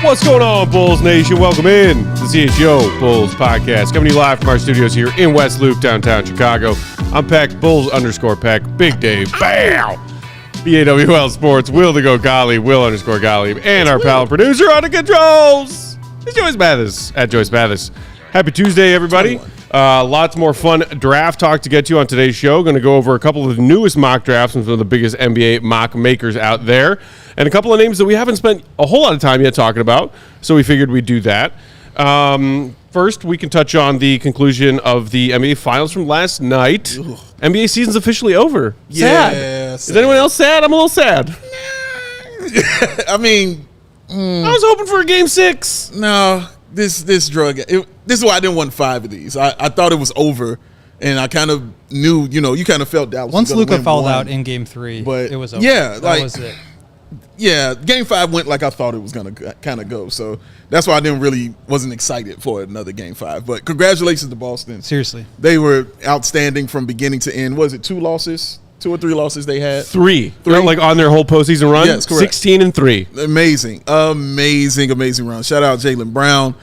What's going on, Bulls Nation? Welcome in to the CHGO Bulls podcast, coming to you live from our studios here in West Loop, downtown Chicago. I'm Peck, Bulls _Peck, Big Dave, BAM! BAWL Sports, Will to go Golly, Will _ Golly, and our pal and producer on the controls. It's Joyce Mathis, at Joyce Mathis. Happy Tuesday, everybody. Lots more fun draft talk to get to on today's show. Going to go over a couple of the newest mock drafts from some of the biggest NBA mock makers out there, and a couple of names that we haven't spent a whole lot of time yet talking about, so we figured we'd do that. First, we can touch on the conclusion of the NBA Finals from last night. Ugh. NBA season's officially over. Sad. Yeah, Is anyone else sad? I'm a little sad. I mean, I was hoping for a Game 6. No, this drug. This is why I didn't want 5 of these. I thought it was over, and I kind of knew, you kind of felt Dallas. Once Luka fouled out in Game 3, but it was over. Yeah, that was it. Yeah, Game 5 went like I thought it was going to kind of go. So that's why I wasn't excited for another Game 5. But congratulations to Boston. Seriously. They were outstanding from beginning to end. Was it 2 losses? 2 or 3 losses they had? 3. Like on their whole postseason run? Yes, correct. 16-3. Amazing run. Shout out Jaylen Brown,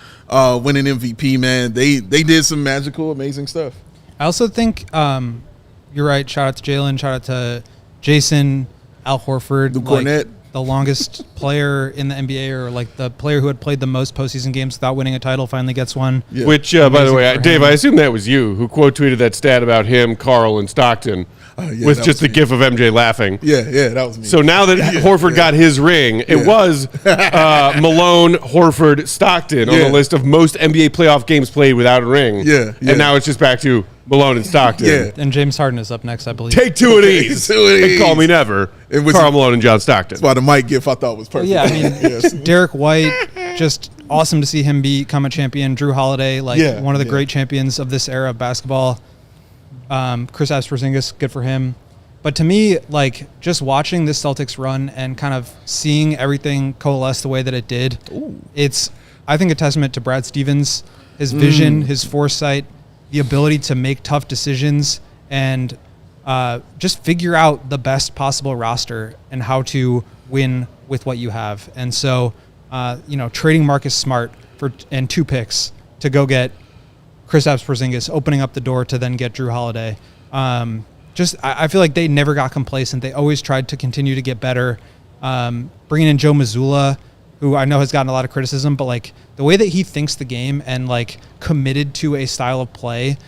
winning MVP, man. They did some magical, amazing stuff. I also think you're right. Shout out to Jaylen. Shout out to Jason, Al Horford. The Cornet. The longest player in the NBA, or like the player who had played the most postseason games without winning a title, finally gets one. Yeah. Which, by the way, Dave, I assume that was you who quote tweeted that stat about him, Carl, and Stockton with just the gif of MJ laughing. Yeah, that was me. So now that Horford got his ring, it was Malone, Horford, Stockton on the list of most NBA playoff games played without a ring. Yeah. And now it's just back to Malone and Stockton. Yeah. And James Harden is up next, I believe. Take 2 of these. And call me never. Carl Malone and John Stockton. That's why the Mike gif I thought was perfect. Yeah, I mean, Derek White, just awesome to see him become a champion. Drew Holiday, one of the great champions of this era of basketball. Kristaps Porzingis, good for him. But to me, just watching this Celtics run and kind of seeing everything coalesce the way that it did, it's, I think, a testament to Brad Stevens, his vision, his foresight, the ability to make tough decisions and just figure out the best possible roster and how to win with what you have. And so, trading Marcus Smart and 2 picks to go get Kristaps Porzingis, opening up the door to then get Drew Holiday. I feel like they never got complacent. They always tried to continue to get better. Bringing in Joe Mazzulla, who I know has gotten a lot of criticism, but the way that he thinks the game and committed to a style of play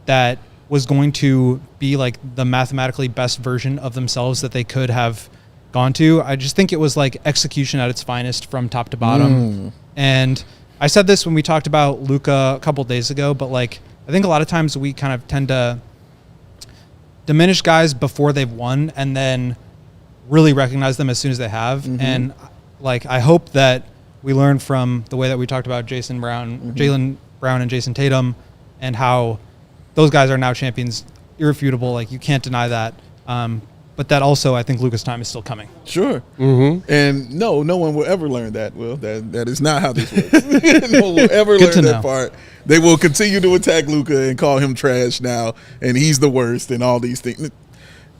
that was going to be the mathematically best version of themselves that they could have gone to. I just think it was execution at its finest from top to bottom. And I said this when we talked about Luka a couple days ago, but I think a lot of times we kind of tend to diminish guys before they've won and then really recognize them as soon as they have. And I hope that we learn from the way that we talked about Jaylen Brown and Jason Tatum and how those guys are now champions, irrefutable. You can't deny that. But that also, I think Luka's time is still coming. Sure. And no one will ever learn that, Will. That is not how this works. No one will ever learn that part. They will continue to attack Luka and call him trash now, and he's the worst and all these things.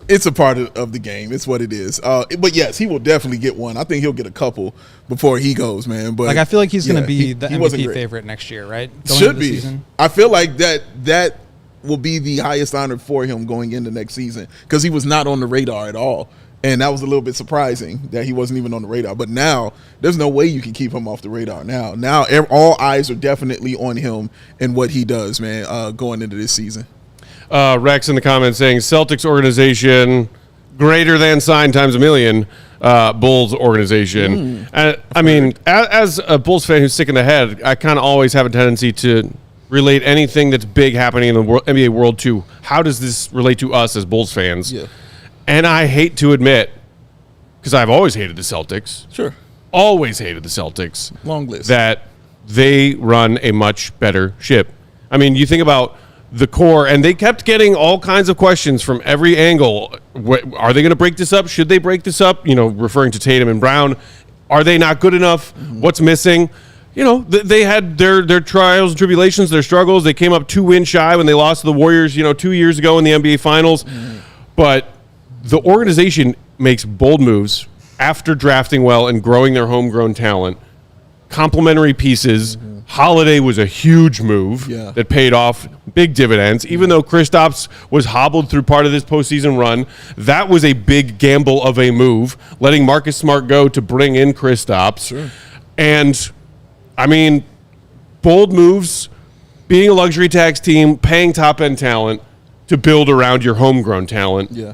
It's a part of the game. It's what it is. But yes, he will definitely get one. I think he'll get a couple before he goes, man. But I feel like he's going to be the MVP favorite next year, right? Should be. Season. I feel like that will be the highest honor for him going into next season because he was not on the radar at all. And that was a little bit surprising that he wasn't even on the radar. But now there's no way you can keep him off the radar. Now all eyes are definitely on him and what he does, man, going into this season. Rex in the comments saying Celtics organization greater than sign times a million. Bulls organization. I mean, as a Bulls fan who's sick in the head, I kind of always have a tendency to relate anything that's big happening in the NBA world to how does this relate to us as Bulls fans. Yeah. And I hate to admit, because I've always hated the Celtics. Sure. Always hated the Celtics. Long list. That they run a much better ship. I mean, you think about the core, and they kept getting all kinds of questions from every angle. Are they going to break this up? Should they break this up? You know, referring to Tatum and Brown. Are they not good enough? Mm-hmm. What's missing? You know, they had their trials and tribulations, their struggles. They came up 2 wins shy when they lost to the Warriors, 2 years ago in the NBA Finals. Mm-hmm. But the organization makes bold moves after drafting well and growing their homegrown talent. Complementary pieces. Mm-hmm. Holiday was a huge move that paid off big dividends. Even though Kristaps was hobbled through part of this postseason run, that was a big gamble of a move, letting Marcus Smart go to bring in Kristaps. Sure. And, I mean, bold moves, being a luxury tax team, paying top-end talent to build around your homegrown talent. Yeah.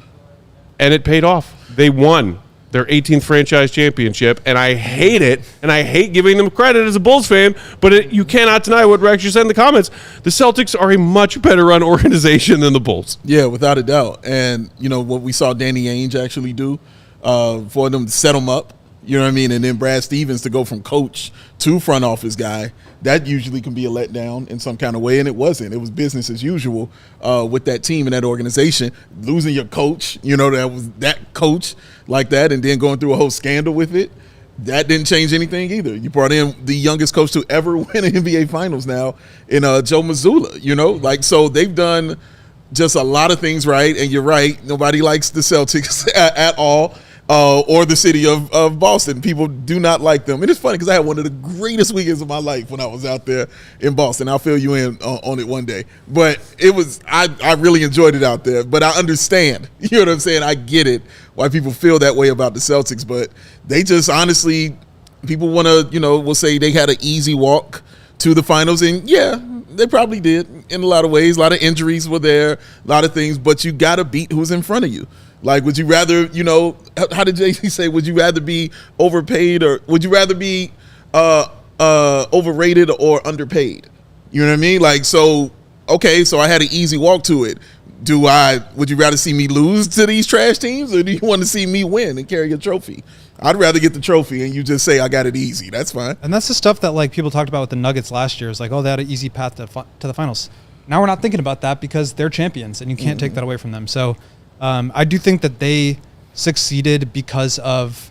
And it paid off. They won their 18th franchise championship, and I hate it, and I hate giving them credit as a Bulls fan, but you cannot deny what Rex just said in the comments. The Celtics are a much better run organization than the Bulls. Yeah, without a doubt. And, what we saw Danny Ainge actually do for them to set them up, you know what I mean, and then Brad Stevens to go from coach to front office guy, that usually can be a letdown in some kind of way, and it wasn't. It was business as usual with that team and that organization. Losing your coach, that was that coach like that, and then going through a whole scandal with it, that didn't change anything either. You brought in the youngest coach to ever win an NBA Finals now in Joe Mazzulla, so they've done just a lot of things right, and you're right, nobody likes the Celtics at all. Or the city of Boston. People do not like them. And it's funny because I had one of the greatest weekends of my life when I was out there in Boston. I'll fill you in on it one day. But I really enjoyed it out there. But I understand, you know what I'm saying? I get it, why people feel that way about the Celtics. But they just honestly, people want to, will say they had an easy walk to the finals. And yeah, they probably did in a lot of ways. A lot of injuries were there, a lot of things. But you got to beat who's in front of you. Like, would you rather, how did Jay-Z say, would you rather be overpaid or would you rather be overrated or underpaid? You know what I mean? Like, so I had an easy walk to it. Would you rather see me lose to these trash teams or do you want to see me win and carry a trophy? I'd rather get the trophy and you just say I got it easy. That's fine. And that's the stuff that, people talked about with the Nuggets last year. It's like, they had an easy path to the finals. Now we're not thinking about that because they're champions and you can't take that away from them. So, I do think that they succeeded because of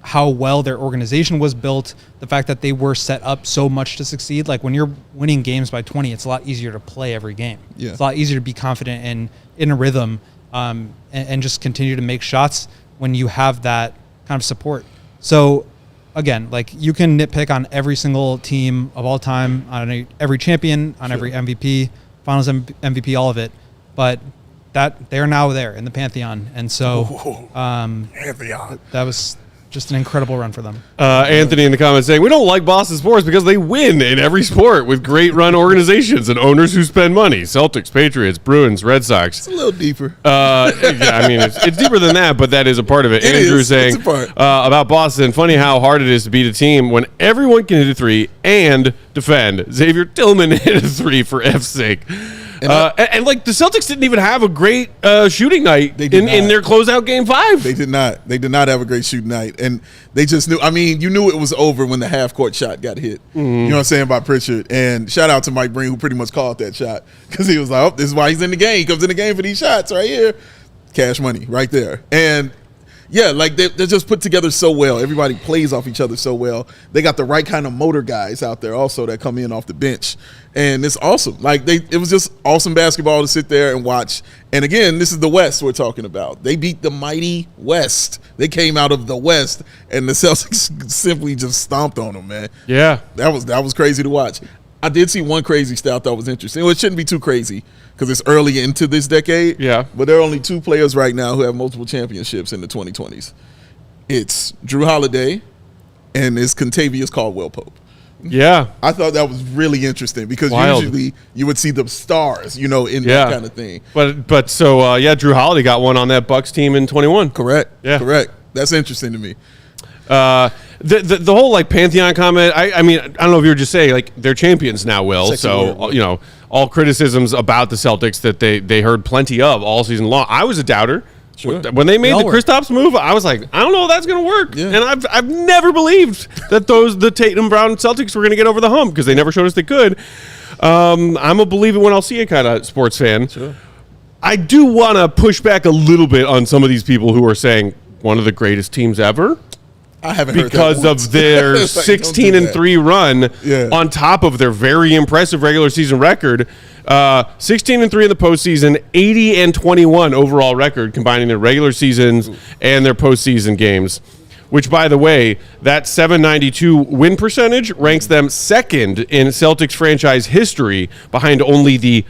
how well their organization was built, the fact that they were set up so much to succeed. Like when you're winning games by 20, it's a lot easier to play every game. Yeah. It's a lot easier to be confident in a rhythm and just continue to make shots when you have that kind of support. So again, you can nitpick on every single team of all time, on every champion, on every MVP, finals MVP, all of it. But that they're now there in the Pantheon. And so Pantheon. That was just an incredible run for them. Anthony in the comments saying, we don't like Boston sports because they win in every sport with great run organizations and owners who spend money. Celtics, Patriots, Bruins, Red Sox. It's a little deeper. Yeah, I mean, it's deeper than that, but that is a part of it. Andrew saying about Boston, funny how hard it is to beat a team when everyone can hit a three and defend. Xavier Tillman hit a three for F's sake. And the Celtics didn't even have a great shooting night in their closeout game 5. They did not. They did not have a great shooting night. And they just knew. I mean, you knew it was over when the half-court shot got hit. Mm-hmm. You know what I'm saying, by Pritchard. And shout out to Mike Breen, who pretty much called that shot. Because he was like, this is why he's in the game. He comes in the game for these shots right here. Cash money right there. And yeah, they're just put together so well. Everybody plays off each other so well. They got the right kind of motor guys out there also that come in off the bench. And it's awesome. It was just awesome basketball to sit there and watch. And again, this is the West we're talking about. They beat the mighty West. They came out of the West, and the Celtics simply just stomped on them, man. Yeah. That was crazy to watch. I did see one crazy stat I thought was interesting. Well, it shouldn't be too crazy because it's early into this decade. Yeah. But there are only 2 players right now who have multiple championships in the 2020s. It's Drew Holiday and it's Kentavious Caldwell-Pope. Yeah. I thought that was really interesting because usually you would see the stars, in that kind of thing. But Drew Holiday got one on that Bucks team in 21. Correct. Yeah. Correct. That's interesting to me. the whole like Pantheon comment. I mean, I don't know if you were just saying like they're champions now, Will. Sexy So word. you know all criticisms about the Celtics that they heard plenty of all season long. I was a doubter. Sure. When they made the Kristaps move, I was like, I don't know if that's going to work. Yeah. And I've never believed that the Tatum Brown Celtics were going to get over the hump because they never showed us they could. I'm a believe it when I'll see it kind of sports fan. Sure. I do want to push back a little bit on some of these people who are saying one of the greatest teams ever. I haven't heard that Because once. of their Like, 16-3 run on top of their very impressive regular season record. 16-3 in the postseason, 80-21 overall record, combining their regular seasons and their postseason games. Which, by the way, that 792 win percentage ranks them second in Celtics franchise history, behind only the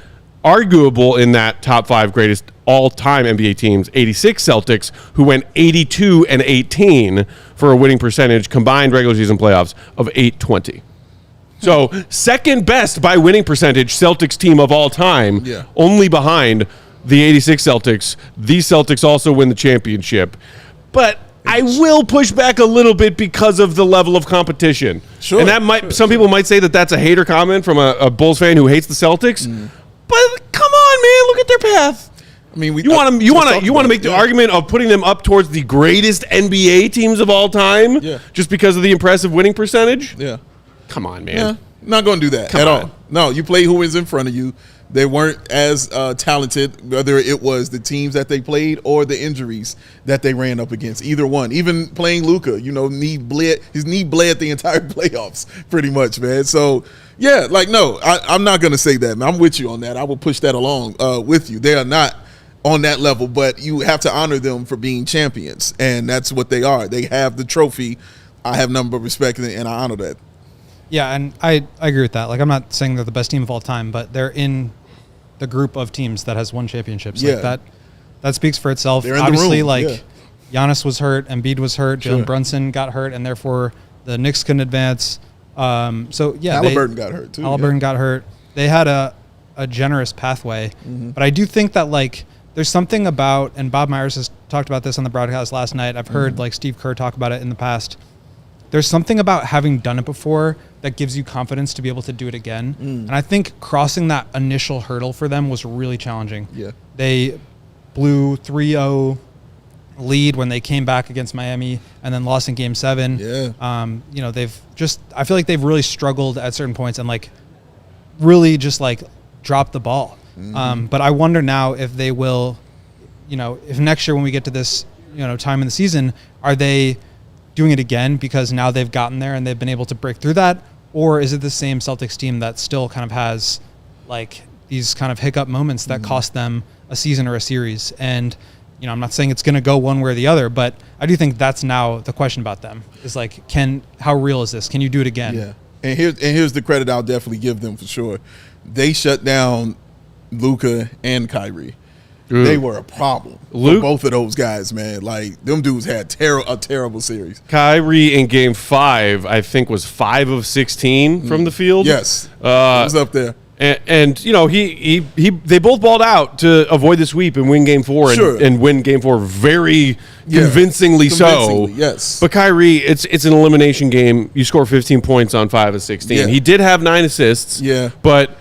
arguable in that top 5 greatest all-time NBA teams, 86 Celtics, who went 82-18 for a winning percentage, combined regular season playoffs of 820. So, second best by winning percentage Celtics team of all time, only behind the 86 Celtics. These Celtics also win the championship. But I will push back a little bit because of the level of competition. Sure. And that might some people might say that that's a hater comment from a Bulls fan who hates the Celtics. But come on, man, look at their path. I mean, you want to make the argument of putting them up towards the greatest NBA teams of all time just because of the impressive winning percentage? Yeah. Come on, man. Yeah. Not going to do that Come at on. all. No, you play who was in front of you. They weren't as talented, whether it was the teams that they played or the injuries that they ran up against. Either one. Even playing Luka, you know, his knee bled the entire playoffs pretty much, man. So, yeah, like, no, I'm not going to say that, man. I'm with you on that. I will push that along with you. They are not on that level, but you have to honor them for being champions, and that's what they are. They have the trophy. I have nothing but respect, and I honor that. Yeah, and I agree with that. Like, I'm not saying they're the best team of all time, but they're in the group of teams that has won championships. Yeah. Like that speaks for itself. They're in Obviously, the room. like, Giannis was hurt, Embiid was hurt, Sure. Jalen Brunson got hurt, and therefore the Knicks couldn't advance. So, yeah. Halliburton got hurt, too. Halliburton got hurt. They had a generous pathway. But I do think that, like, there's something about, and Bob Myers has talked about this on the broadcast last night. I've heard, like, Steve Kerr talk about it in the past. There's something about having done it before that gives you confidence to be able to do it again. And I think crossing that initial hurdle for them was really challenging. Yeah. They blew 3-0 lead when they came back against Miami and then lost in Game 7. Yeah. You know, I feel like they've really struggled at certain points and, like, really just, like, dropped the ball. But I wonder now if they will, you know, if next year when we get to this, you know, time in the season, are they doing it again because now they've gotten there and they've been able to break through that? Or is it the same Celtics team that still kind of has, like, these kind of hiccup moments that cost them a season or a series? And, you know, I'm not saying it's going to go one way or the other, but I do think that's now the question about them is, like, how real is this? Can you do it again? Yeah. And here's the credit I'll definitely give them for sure. They shut down Luka and Kyrie. They were a problem for both of those guys, man. Like, them dudes had a terrible series. Kyrie in Game 5, I think, was 5 of 16 from the field. Yes, it was up there. And you know, they both balled out to avoid the sweep and win Game 4 and win Game 4 very convincingly so. Yes. But Kyrie, it's an elimination game. You score 15 points on 5 of 16. Yeah. He did have 9 assists. Yeah. But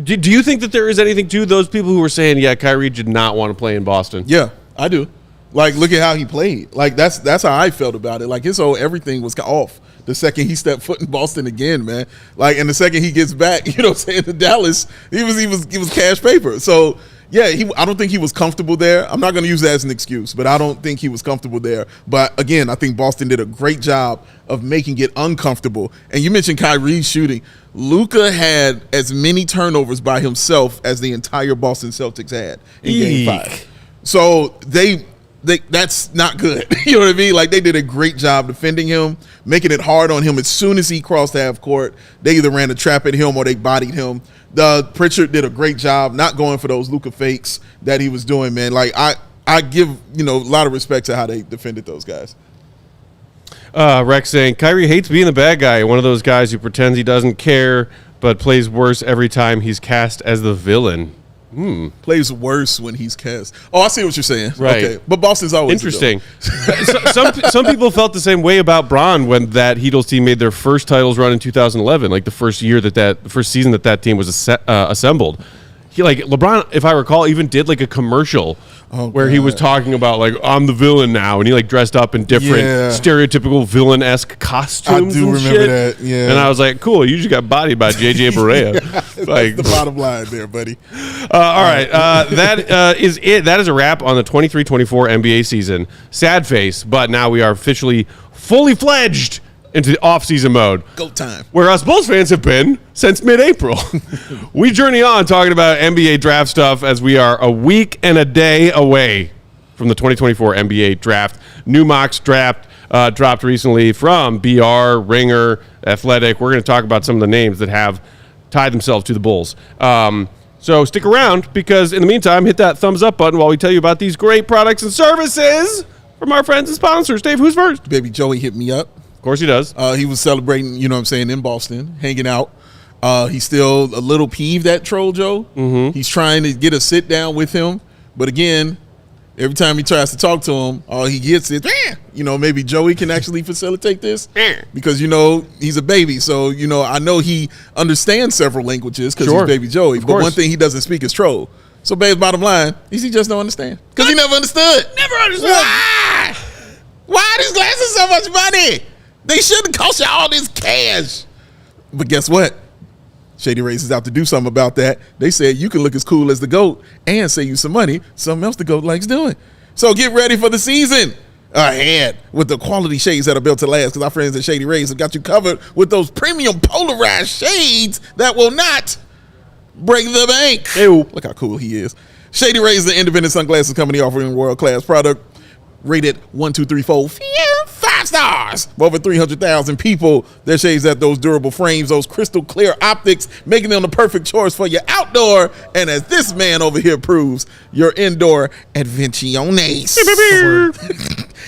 do you think that there is anything to those people who were saying, yeah, Kyrie did not want to play in Boston? Yeah, I do. Like, look at how he played. Like, that's how I felt about it. Like, his whole everything was off the second he stepped foot in Boston again, man. Like, and the second he gets back, you know what I'm saying, to Dallas, he was cash paper. So, yeah, I don't think he was comfortable there. I'm not going to use that as an excuse, but I don't think he was comfortable there. But, again, I think Boston did a great job of making it uncomfortable. And you mentioned Kyrie shooting. Luka had as many turnovers by himself as the entire Boston Celtics had in Game 5. So that's not good. You know what I mean? Like, they did a great job defending him, making it hard on him as soon as he crossed half court. They either ran a trap at him or they bodied him. Pritchard did a great job not going for those Luka fakes that he was doing, man. Like, I give, you know, a lot of respect to how they defended those guys. Rex saying, Kyrie hates being the bad guy, one of those guys who pretends he doesn't care but plays worse every time he's cast as the villain. Plays worse when he's cast. Oh, I see what you're saying. Right. Okay. But Boston's always interesting. Some people felt the same way about Bron when that Heatles team made their first titles run in 2011, like the first year the first season that team was assembled. LeBron, if I recall, even did like a commercial where he was talking about like, I'm the villain now, and he like dressed up in different stereotypical villain-esque costumes. I do remember that. Yeah. And I was like, cool, you just got bodied by JJ Barea. That's the bottom line there, buddy. All right, that is it. That is a wrap on the 23-24 NBA season. Sad face, but now we are officially fully fledged into the off-season mode. Go time. Where us Bulls fans have been since mid-April. We journey on talking about NBA draft stuff as we are a week and a day away from the 2024 NBA draft. New mocks dropped recently from BR, Ringer, Athletic. We're going to talk about some of the names that have tied themselves to the Bulls. So stick around, because in the meantime, hit that thumbs up button while we tell you about these great products and services from our friends and sponsors. Dave, who's first? Baby Joey hit me up. Of course he does. He was celebrating, in Boston, hanging out. He's still a little peeved at Troll Joe. Mm-hmm. He's trying to get a sit down with him. But again, every time he tries to talk to him, all he gets is, maybe Joey can actually facilitate this. Because, he's a baby. So, I know he understands several languages because he's baby Joey. But one thing he doesn't speak is Troll. So, babe's bottom line is he just don't understand. Because he never understood. Never understood. Why are these glasses so much money? They shouldn't cost you all this cash. But guess what? Shady Rays is out to do something about that. They said you can look as cool as the GOAT and save you some money, something else the GOAT likes doing. So get ready for the season ahead with the quality shades that are built to last, because our friends at Shady Rays have got you covered with those premium polarized shades that will not break the bank. Ew. Look how cool he is. Shady Rays is the independent sunglasses company offering world-class product. Rated 1, 2, 3, 4, 5 stars. Over 300,000 people. Their shades at those durable frames, those crystal clear optics, making them the perfect choice for your outdoor, and as this man over here proves, your indoor adventiones.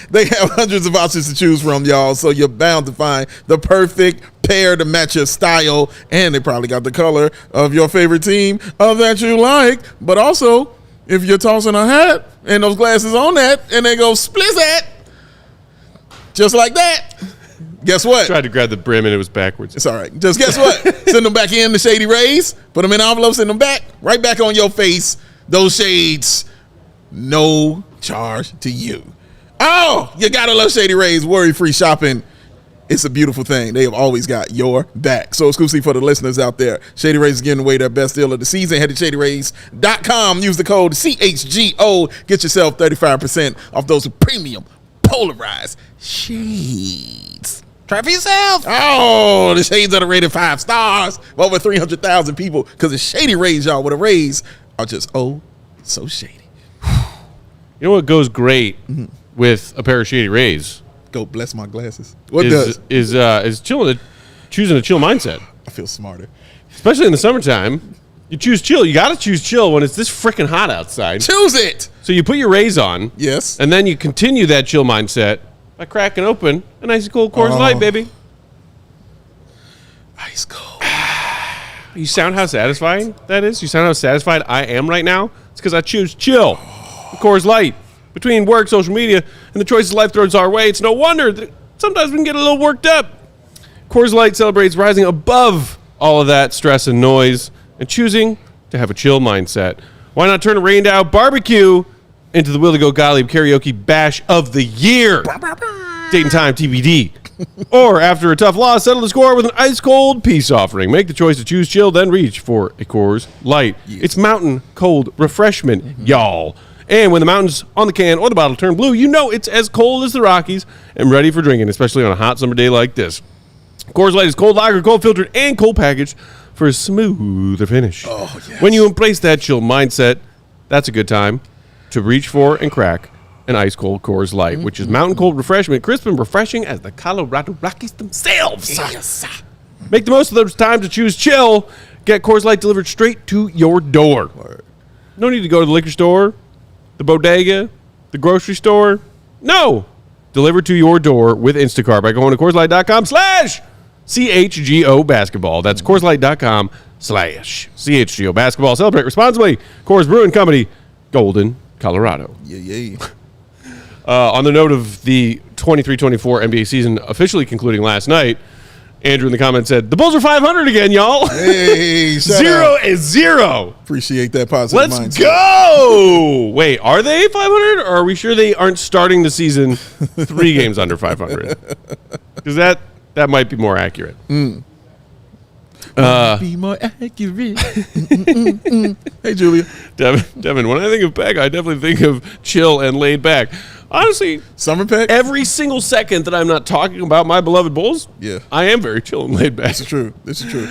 They have hundreds of options to choose from, y'all, so you're bound to find the perfect pair to match your style, and they probably got the color of your favorite team that you like. But also, if you're tossing a hat and those glasses on that and they go splizzat, just like that, guess what? Tried to grab the brim and it was backwards. It's all right. Just guess what? Send them back in the Shady Rays, put them in envelopes, send them back, right back on your face. Those shades, no charge to you. Oh, you gotta love Shady Rays. Worry-free shopping. It's a beautiful thing. They have always got your back. So exclusively for the listeners out there, Shady Rays is giving away their best deal of the season. Head to ShadyRays.com. Use the code CHGO. Get yourself 35% off those premium polarized shades. Try for yourself. Oh, the shades are rated 5 stars. Over 300,000 people, because the Shady Rays, y'all, with a rays are just so shady. You know what goes great with a pair of Shady Rays? Go bless my glasses. What does? Is choosing a chill mindset. I feel smarter. Especially in the summertime. You choose chill. You got to choose chill when it's this freaking hot outside. Choose it. So you put your Rays on. Yes. And then you continue that chill mindset by cracking open a nice cold Coors Light, baby. Ice cold. You sound how satisfying that is? You sound how satisfied I am right now? It's because I choose chill. Coors Light. Between work, social media, and the choices life throws our way, it's no wonder that sometimes we can get a little worked up. Coors Light celebrates rising above all of that stress and noise and choosing to have a chill mindset. Why not turn a rained out barbecue into the Will to Go Gottlieb Karaoke Bash of the Year? Date and time TBD. Or after a tough loss, settle the score with an ice cold peace offering. Make the choice to choose chill, then reach for a Coors Light. Yes. It's mountain cold refreshment, y'all. And when the mountains on the can or the bottle turn blue, you know it's as cold as the Rockies and ready for drinking, especially on a hot summer day like this. Coors Light is cold lager, cold filtered, and cold packaged for a smoother finish. Oh, yes. When you embrace that chill mindset, that's a good time to reach for and crack an ice cold Coors Light, which is mountain cold refreshment, crisp and refreshing as the Colorado Rockies themselves. Yes. Make the most of those times to choose chill. Get Coors Light delivered straight to your door. Word. No need to go to the liquor store, the bodega, the grocery store. No. Delivered to your door with Instacart by going to CoorsLight.com/CHGO basketball. That's CoorsLight.com/CHGO CHGO Basketball. Celebrate responsibly. Coors Brewing Company, Golden, Colorado. Yeah. On the note of the 23-24 NBA season officially concluding last night, Andrew in the comments said, the Bulls are 500 again, y'all. Hey, Zero is zero. Appreciate that positive mindset. Let's go. Wait, are they 500 or are we sure they aren't starting the season 3 games under 500? Because that might be more accurate. Be more accurate. Hey, Julia. Devin, when I think of Peck, I definitely think of chill and laid back. Honestly, Summer Peck? Every single second that I'm not talking about my beloved Bulls, I am very chill and laid back. This is true.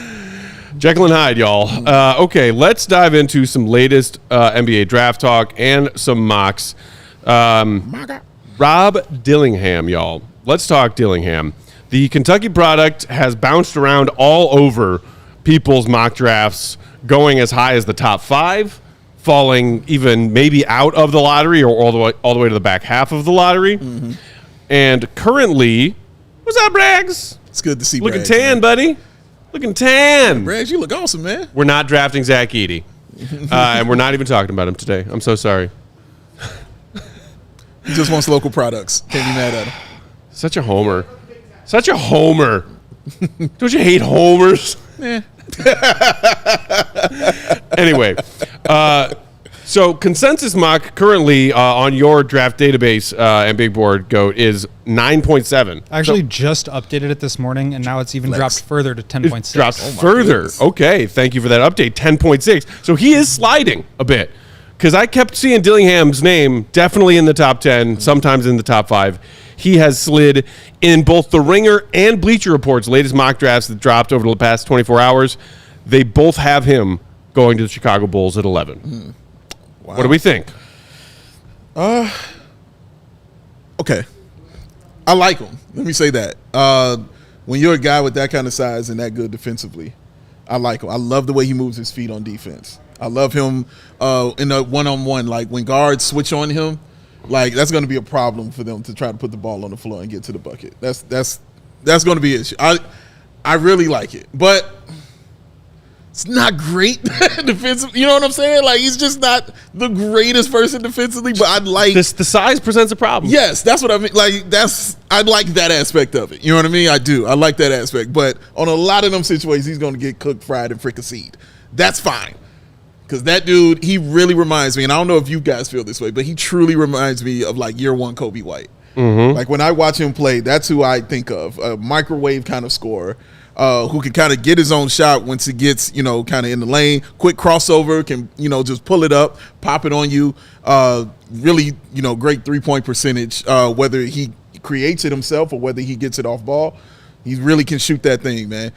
Jekyll and Hyde, y'all. Okay, let's dive into some latest NBA draft talk and some mocks. Rob Dillingham, y'all. Let's talk Dillingham. The Kentucky product has bounced around all over people's mock drafts, going as high as the top 5, falling even maybe out of the lottery or all the way to the back half of the lottery. Mm-hmm. And currently, what's up, Braggs? It's good to see Looking Braggs, tan, buddy. Looking tan. Braggs, you look awesome, man. We're not drafting Zach Edey. And we're not even talking about him today. I'm so sorry. He just wants local products. Can't be mad at him. Such a homer. Don't you hate homers? Anyway, so consensus mock currently on your draft database and big board goat is 9.7. I actually just updated it this morning, and now it's even dropped further to 10.6. Dropped further. Goodness. Okay, thank you for that update. 10.6. So he is sliding a bit because I kept seeing Dillingham's name definitely in the top 10, sometimes in the top 5. He has slid in both the Ringer and Bleacher Report's latest mock drafts that dropped over the past 24 hours. They both have him going to the Chicago Bulls at 11. Wow. What do we think? Okay. I like him. Let me say that. When you're a guy with that kind of size and that good defensively, I like him. I love the way he moves his feet on defense. I love him in a one-on-one. Like when guards switch on him, like that's going to be a problem for them to try to put the ball on the floor and get to the bucket. That's going to be an issue. I really like it, but it's not great defensively. You know what I'm saying? Like he's just not the greatest person defensively. But I'd like this. The size presents a problem. Yes, that's what I mean. Like I like that aspect of it. You know what I mean? I do. I like that aspect. But on a lot of them situations, he's going to get cooked, fried, and fricasseed. That's fine. Because that dude, he really reminds me, and I don't know if you guys feel this way, but he truly reminds me of like year 1 Kobe White. Mm-hmm. Like when I watch him play, that's who I think of, a microwave kind of scorer who can kind of get his own shot once he gets, kind of in the lane, quick crossover, can, just pull it up, pop it on you. Really, great 3-point percentage, whether he creates it himself or whether he gets it off ball. He really can shoot that thing, man.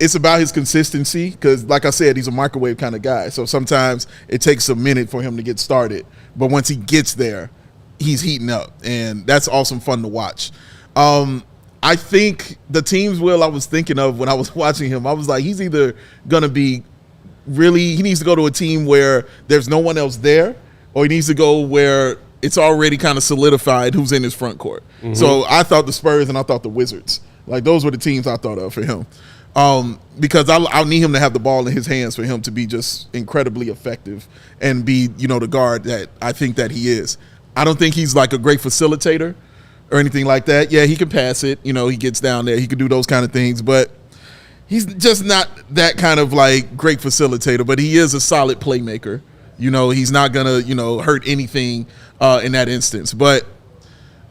It's about his consistency because, like I said, he's a microwave kind of guy. So sometimes it takes a minute for him to get started. But once he gets there, he's heating up. And that's awesome fun to watch. I think the teams, I was thinking of when I was watching him, I was like, he's either going to be he needs to go to a team where there's no one else there, or he needs to go where it's already kind of solidified who's in his front court. Mm-hmm. So I thought the Spurs and I thought the Wizards. Like those were the teams I thought of for him. Because I'll need him to have the ball in his hands for him to be just incredibly effective and be, the guard that I think that he is. I don't think he's like a great facilitator or anything like that. Yeah, he can pass it. He gets down there. He can do those kind of things. But he's just not that kind of like great facilitator. But he is a solid playmaker. He's not going to, hurt anything in that instance. But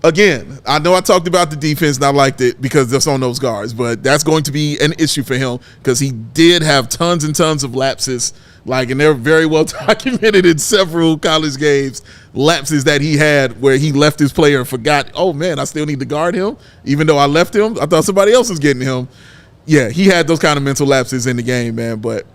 again, I know I talked about the defense and I liked it because that's on those guards, but that's going to be an issue for him because he did have tons and tons of lapses, and they're very well documented in several college games, lapses that he had where he left his player and forgot, oh man, I still need to guard him. Even though I left him, I thought somebody else was getting him. Yeah, he had those kind of mental lapses in the game, man. But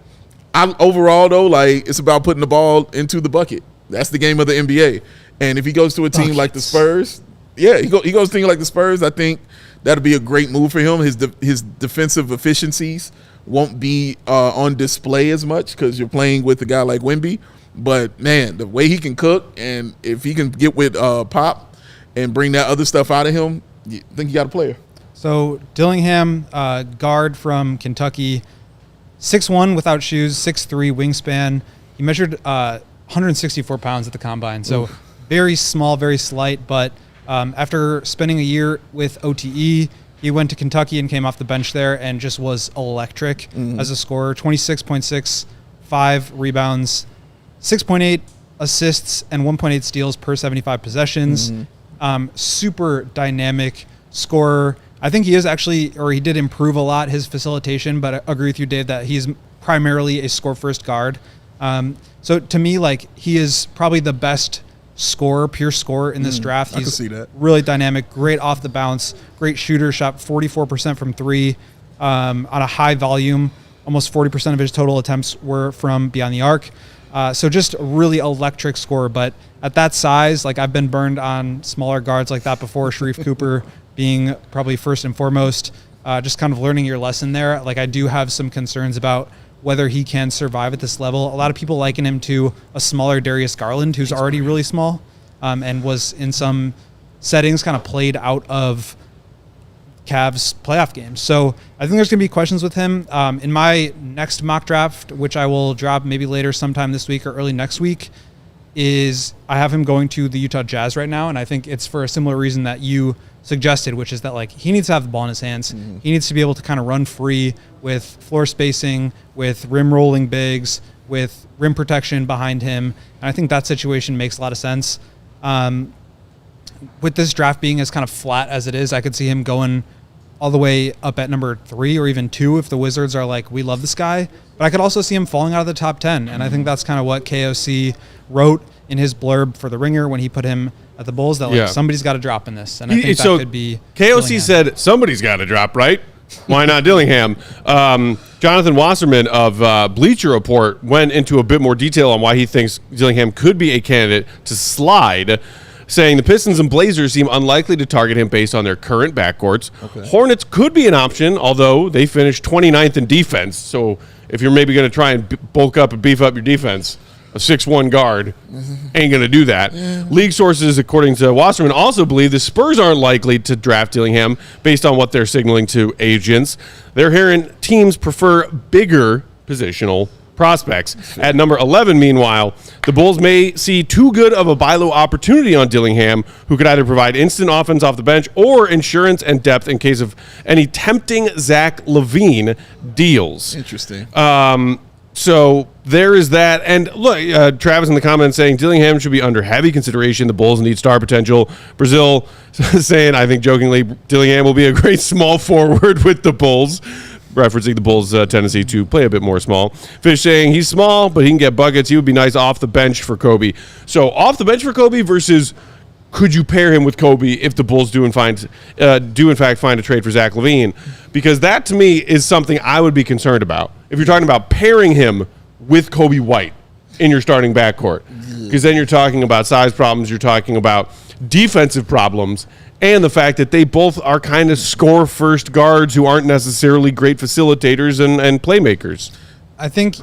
overall, though, it's about putting the ball into the bucket. That's the game of the NBA. And if he goes to a team like the Spurs, yeah, he goes to a team like the Spurs, I think that'll be a great move for him. His defensive efficiencies won't be on display as much because you're playing with a guy like Wemby. But, man, the way he can cook, and if he can get with Pop and bring that other stuff out of him, I think you got a player. So Dillingham, guard from Kentucky, 6'1" without shoes, 6'3" wingspan. He measured 164 pounds at the combine, so very small, very slight. But after spending a year with OTE, he went to Kentucky and came off the bench there and just was electric as a scorer. 26.6, 5 rebounds, 6.8 assists, and 1.8 steals per 75 possessions. Super dynamic scorer. I think he is actually, or he did improve a lot, his facilitation, but I agree with you, Dave, that he's primarily a score-first guard. So to me, like, he is probably the best scorer, pure scorer in this draft. He's I can see that. Really dynamic, great off the bounce, great shooter, shot 44% from three on a high volume. Almost 40% of his total attempts were from beyond the arc. So just a really electric scorer. But at that size, like, I've been burned on smaller guards like that before, Sharif Cooper being probably first and foremost. Just kind of learning your lesson there. Like, I do have some concerns about whether he can survive at this level. A lot of people liken him to a smaller Darius Garland, who's already really small, and was in some settings kind of played out of Cavs playoff games. So I think there's going to be questions with him. In my next mock draft, which I will drop maybe later sometime this week or early next week, is I have him going to the Utah Jazz right now, and I think it's for a similar reason that you suggested, which is that, like, he needs to have the ball in his hands. He needs to be able to kind of run free with floor spacing, with rim rolling bigs, with rim protection behind him. And I think that situation makes a lot of sense. With this draft being as kind of flat as it is, I could see him going all the way up at number 3 or even 2 if the Wizards are like, we love this guy. But I could also see him falling out of the top 10. And I think that's kind of what KOC wrote in his blurb for The Ringer when he put him at the Bulls, that like somebody's got to drop in this. And I think that could be KOC Dillingham. said somebody's got to drop, right? Why not Dillingham? Jonathan Wasserman of Bleacher Report went into a bit more detail on why he thinks Dillingham could be a candidate to slide, saying the Pistons and Blazers seem unlikely to target him based on their current backcourts. Hornets could be an option, although they finished 29th in defense. So if you're maybe going to try and bulk up and beef up your defense, a 6'1" guard ain't going to do that. League sources, according to Wasserman, also believe the Spurs aren't likely to draft Dillingham based on what they're signaling to agents. They're hearing teams prefer bigger positional prospects. At number 11, meanwhile, the Bulls may see too good of a buy low opportunity on Dillingham, who could either provide instant offense off the bench or insurance and depth in case of any tempting Zach LaVine deals. Interesting. So there is that. And look, Travis in the comments saying Dillingham should be under heavy consideration. The Bulls need star potential. Brazil saying, I think jokingly, Dillingham will be a great small forward with the Bulls, referencing the Bulls' tendency to play a bit more small. Fish saying he's small, but he can get buckets. He would be nice off the bench for Kobe. So off the bench for Kobe versus could you pair him with Kobe if the Bulls do in fact find a trade for Zach LaVine? Because that to me is something I would be concerned about. If you're talking about pairing him with Kobe White in your starting backcourt, because then you're talking about size problems, you're talking about defensive problems, and the fact that they both are kind of score-first guards who aren't necessarily great facilitators and playmakers. I think,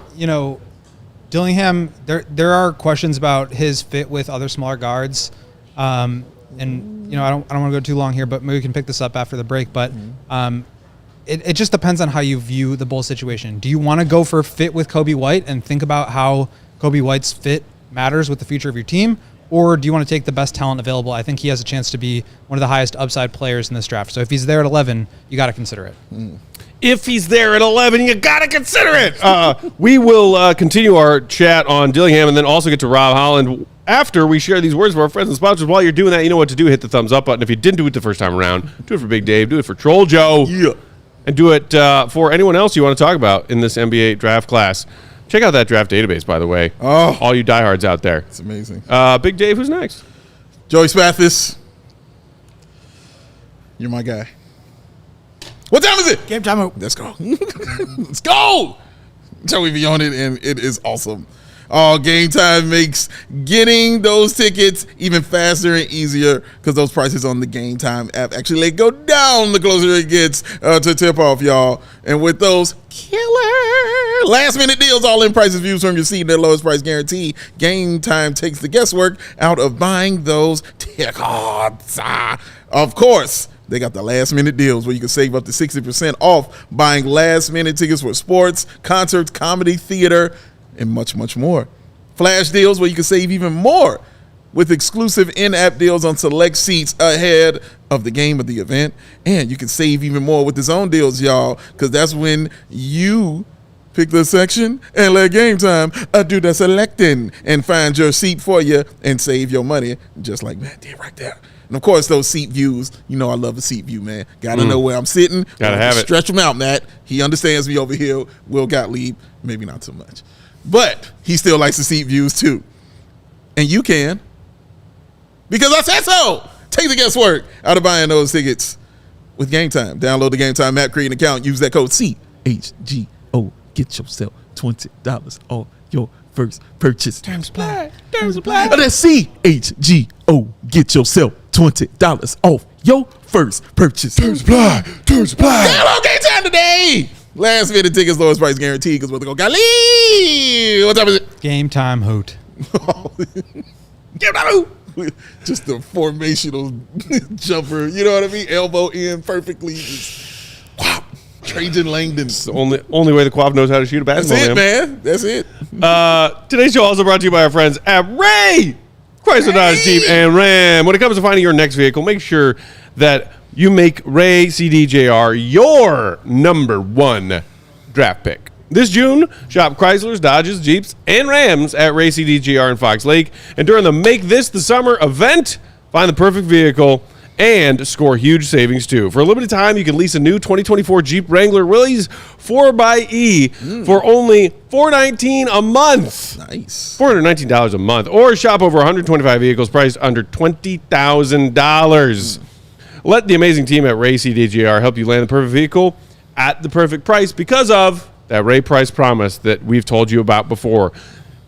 Dillingham, there are questions about his fit with other smaller guards. And, I don't want to go too long here, but maybe we can pick this up after the break. But it just depends on how you view the Bulls situation. Do you want to go for fit with Kobe White and think about how Kobe White's fit matters with the future of your team? Or do you want to take the best talent available? I think he has a chance to be one of the highest upside players in this draft. So if he's there at 11, you got to consider it. If he's there at 11, you got to consider it. We will continue our chat on Dillingham and then also get to Rob Holland after we share these words for our friends and sponsors. While you're doing that, you know what to do. Hit the thumbs up button. If you didn't do it the first time around, do it for Big Dave. Do it for Troll Joe. Yeah. And do it for anyone else you want to talk about in this NBA draft class. Check out that draft database, by the way. Oh, all you diehards out there. It's amazing. Big Dave, who's next? Joey Spathis. You're my guy. What time is it? Game time out. Let's go. Let's go. Joey be on it, and it is awesome. Game time makes getting those tickets even faster and easier because those prices on the Game Time app actually go down the closer it gets to tip off, y'all. And with those killer last-minute deals, all-in prices, views from your seat, and their lowest price guarantee, Game Time takes the guesswork out of buying those tickets. Of course, They got the last-minute deals where you can save up to 60% off buying last-minute tickets for sports, concerts, comedy, theater, and much, much more. Flash deals where you can save even more with exclusive in-app deals on select seats ahead of the game of the event. And you can save even more with the zone deals, y'all, because that's when you pick the section and let Game Time do the selecting and find your seat for you and save your money, just like Matt did right there. And, of course, those seat views, I love a seat view, man. Got to know where I'm sitting. Got to have it. Stretch him out, Matt. He understands me over here. Will Gottlieb, maybe not so much. But he still likes the seat views, too. And you can. Because I said so. Take the guesswork out of buying those tickets with Game Time. Download the Game Time app, create an account, use that code CHGO. Get yourself $20 off your first purchase. Terms apply. Terms apply. Oh, that's CHGO. Get yourself $20 off your first purchase. Terms apply. Terms apply. Download Game Time today. Last minute tickets, lowest price guaranteed. Because what they go, golly. What time is it? Game Time hoot. Game Time hoot. Just the formational jumper, you know what I mean? Elbow in perfectly. Just, wow. Trajan Langdon. It's the only way the Quav knows how to shoot a basketball. That's it, man. That's it. Today's show also brought to you by our friends at Ray Chrysler Dodge Jeep and Ram. When it comes to finding your next vehicle, make sure that you make Ray CDJR your number one draft pick. This June, shop Chryslers, Dodges, Jeeps, and Rams at Ray CDJR in Fox Lake. And during the Make This the Summer event, find the perfect vehicle and score huge savings, too. For a limited time, you can lease a new 2024 Jeep Wrangler Willys 4xE for only $419 a month. Nice. $419 a month. Or shop over 125 vehicles priced under $20,000. Let the amazing team at Ray CDJR help you land the perfect vehicle at the perfect price because of that Ray Price promise that we've told you about before.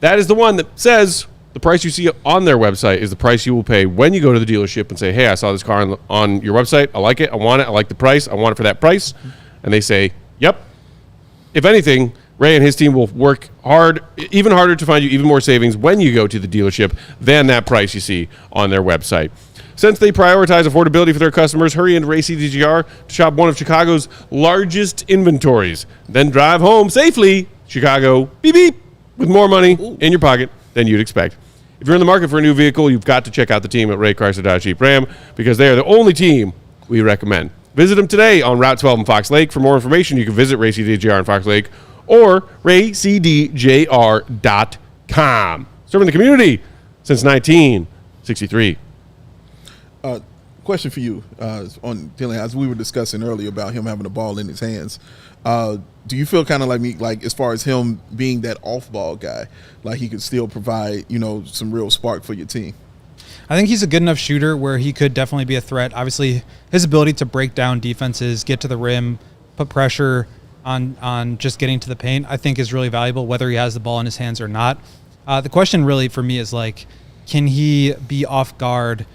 That is the one that says the price you see on their website is the price you will pay when you go to the dealership and say, hey, I saw this car on your website. I like it. I want it. I like the price. I want it for that price. And they say, yep. If anything, Ray and his team will work hard, even harder to find you even more savings when you go to the dealership than that price you see on their website. Since they prioritize affordability for their customers, hurry into Ray CDJR to shop one of Chicago's largest inventories. Then drive home safely, Chicago, beep, beep, with more money in your pocket than you'd expect. If you're in the market for a new vehicle, you've got to check out the team at Ray Chrysler Dodge Jeep Ram because they are the only team we recommend. Visit them today on Route 12 in Fox Lake. For more information, you can visit Ray CDJR in Fox Lake or raycdjr.com. Serving the community since 1963. Question for you on Dylan, as we were discussing earlier about him having the ball in his hands. Do you feel kind of like me, like as far as him being that off-ball guy, like he could still provide, some real spark for your team? I think he's a good enough shooter where he could definitely be a threat. Obviously, his ability to break down defenses, get to the rim, put pressure on just getting to the paint, I think is really valuable, whether he has the ball in his hands or not. The question really for me is like, can he be off guard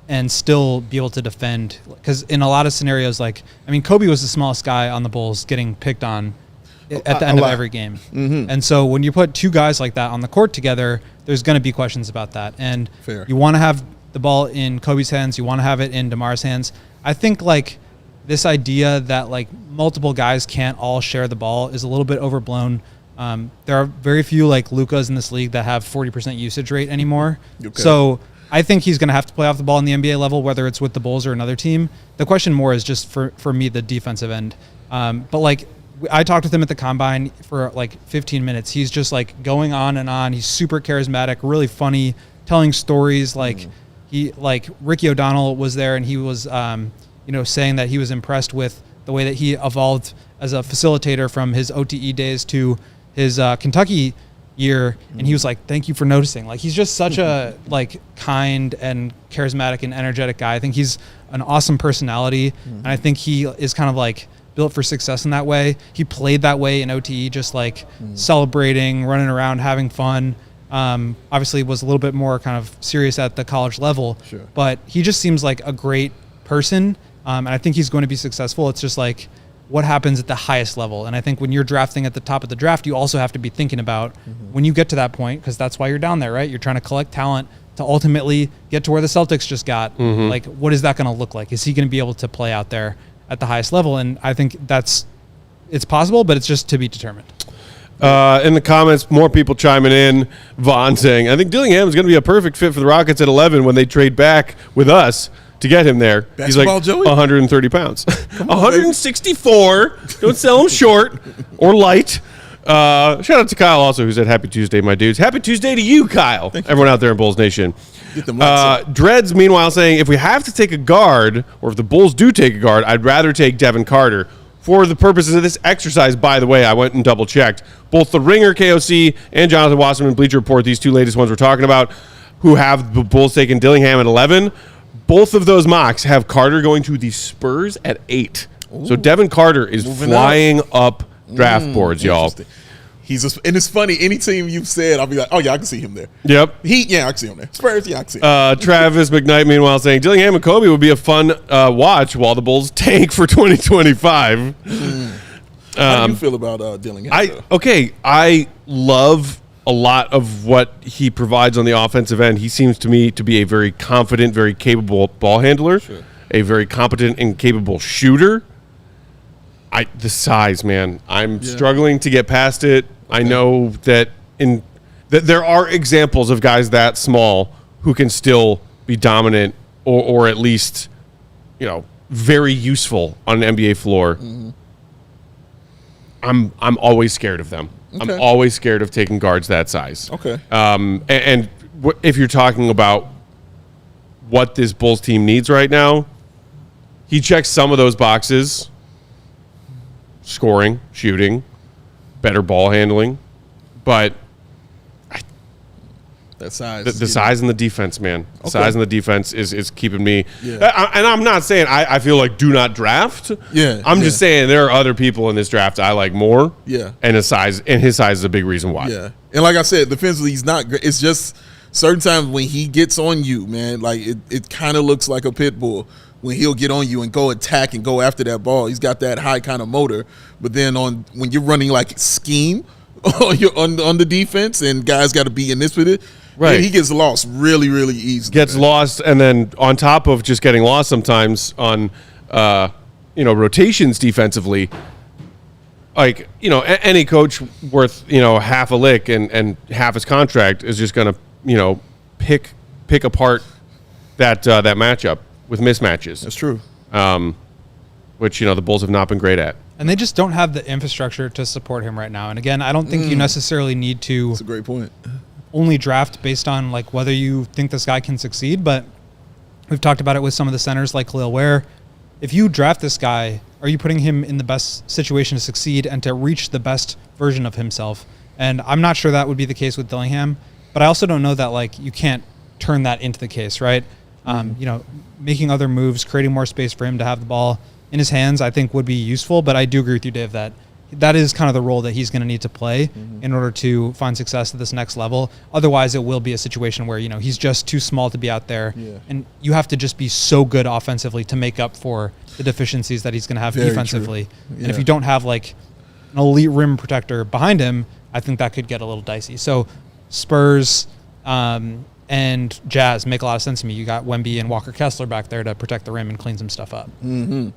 and still be able to defend? Because in a lot of scenarios, Kobe was the smallest guy on the Bulls getting picked on at the end of every game. Mm-hmm. And so when you put two guys like that on the court together, there's going to be questions about that. And you want to have the ball in Kobe's hands. You want to have it in DeMar's hands. I think this idea that multiple guys can't all share the ball is a little bit overblown. There are very few Lukas in this league that have 40% usage rate anymore. Okay. So I think he's going to have to play off the ball in the NBA level, whether it's with the Bulls or another team. The question more is just for me, the defensive end. But I talked with him at the Combine for 15 minutes. He's just going on and on. He's super charismatic, really funny, telling stories. Ricky O'Donnell was there and he was, saying that he was impressed with the way that he evolved as a facilitator from his OTE days to his Kentucky year, and he was like, thank you for noticing. He's just such a kind and charismatic and energetic guy. I think he's an awesome personality, and I think he is kind of built for success in that way. He played that way in OTE, just celebrating, running around, having fun. Obviously was a little bit more kind of serious at the college level, but he just seems like a great person, and I think he's going to be successful. It's just what happens at the highest level. And I think when you're drafting at the top of the draft, you also have to be thinking about when you get to that point, because that's why you're down there, right? You're trying to collect talent to ultimately get to where the Celtics just got. Like, what is that going to look like? Is he going to be able to play out there at the highest level? And I think it's possible, but it's just to be determined. In the comments, more people chiming in. Vaughn saying, I think Dillingham is going to be a perfect fit for the Rockets at 11 when they trade back with us to get him there. He's like Joey? 130 pounds. 164. Don't sell him short or light. Shout out to Kyle also, who said Happy Tuesday, my dudes. Happy Tuesday to you, Kyle. Everyone out there in Bulls Nation. Get them Dreads, meanwhile, saying, if we have to take a guard, or if the Bulls do take a guard, I'd rather take Devin Carter. For the purposes of this exercise, by the way, I went and double-checked. Both the Ringer, KOC, and Jonathan Wasserman, Bleacher Report, these two latest ones we're talking about, who have the Bulls taking Dillingham at 11, both of those mocks have Carter going to the Spurs at 8. Ooh. So Devin Carter is flying up draft boards, y'all. And it's funny, any team you've said, I'll be like, oh, yeah, I can see him there. Yep. Heat, yeah, I can see him there. Spurs, yeah, I can see him. Travis McKnight, meanwhile, saying, Dillingham and Kobe would be a fun watch while the Bulls tank for 2025. How do you feel about Dillingham? I love a lot of what he provides on the offensive end. He seems to me to be a very confident, very capable ball handler, a very competent and capable shooter. The size, man. I'm struggling to get past it. I know that there are examples of guys that small who can still be dominant or at least, very useful on an NBA floor. I'm always scared of them. Okay. I'm always scared of taking guards that size. Okay. And if you're talking about what this Bulls team needs right now, he checks some of those boxes. Scoring, shooting, better ball handling, but that size, the size and the defense, man. The size and the defense is keeping me. Yeah. And I'm not saying I feel like do not draft. Yeah, I'm just saying there are other people in this draft I like more. Yeah, and his size is a big reason why. Yeah, and like I said, defensively he's not great. It's just certain times when he gets on you, man, like it kind of looks like a pit bull. When he'll get on you and go attack and go after that ball. He's got that high kind of motor. But then when you're running like scheme on the defense and guys got to be in this with it, right, he gets lost really, really easily. Gets lost, and then on top of just getting lost sometimes on rotations defensively, like, any coach worth, half a lick and half his contract is just going to, pick apart that matchup with mismatches. That's true. Which, the Bulls have not been great at. And they just don't have the infrastructure to support him right now. And again, I don't think you necessarily need to. That's a great point. Only draft based on like whether you think this guy can succeed. But we've talked about it with some of the centers like Khalil Ware. If you draft this guy, are you putting him in the best situation to succeed and to reach the best version of himself? And I'm not sure that would be the case with Dillingham. But I also don't know that like you can't turn that into the case, right? Making other moves, creating more space for him to have the ball in his hands, I think would be useful. But I do agree with you, Dave, that is kind of the role that he's going to need to play in order to find success at this next level. Otherwise, it will be a situation where, he's just too small to be out there. Yeah. And you have to just be so good offensively to make up for the deficiencies that he's going to have defensively. Yeah. And if you don't have like an elite rim protector behind him, I think that could get a little dicey. So Spurs, and Jazz make a lot of sense to me. You got Wemby and Walker Kessler back there to protect the rim and clean some stuff up. Mm-hmm.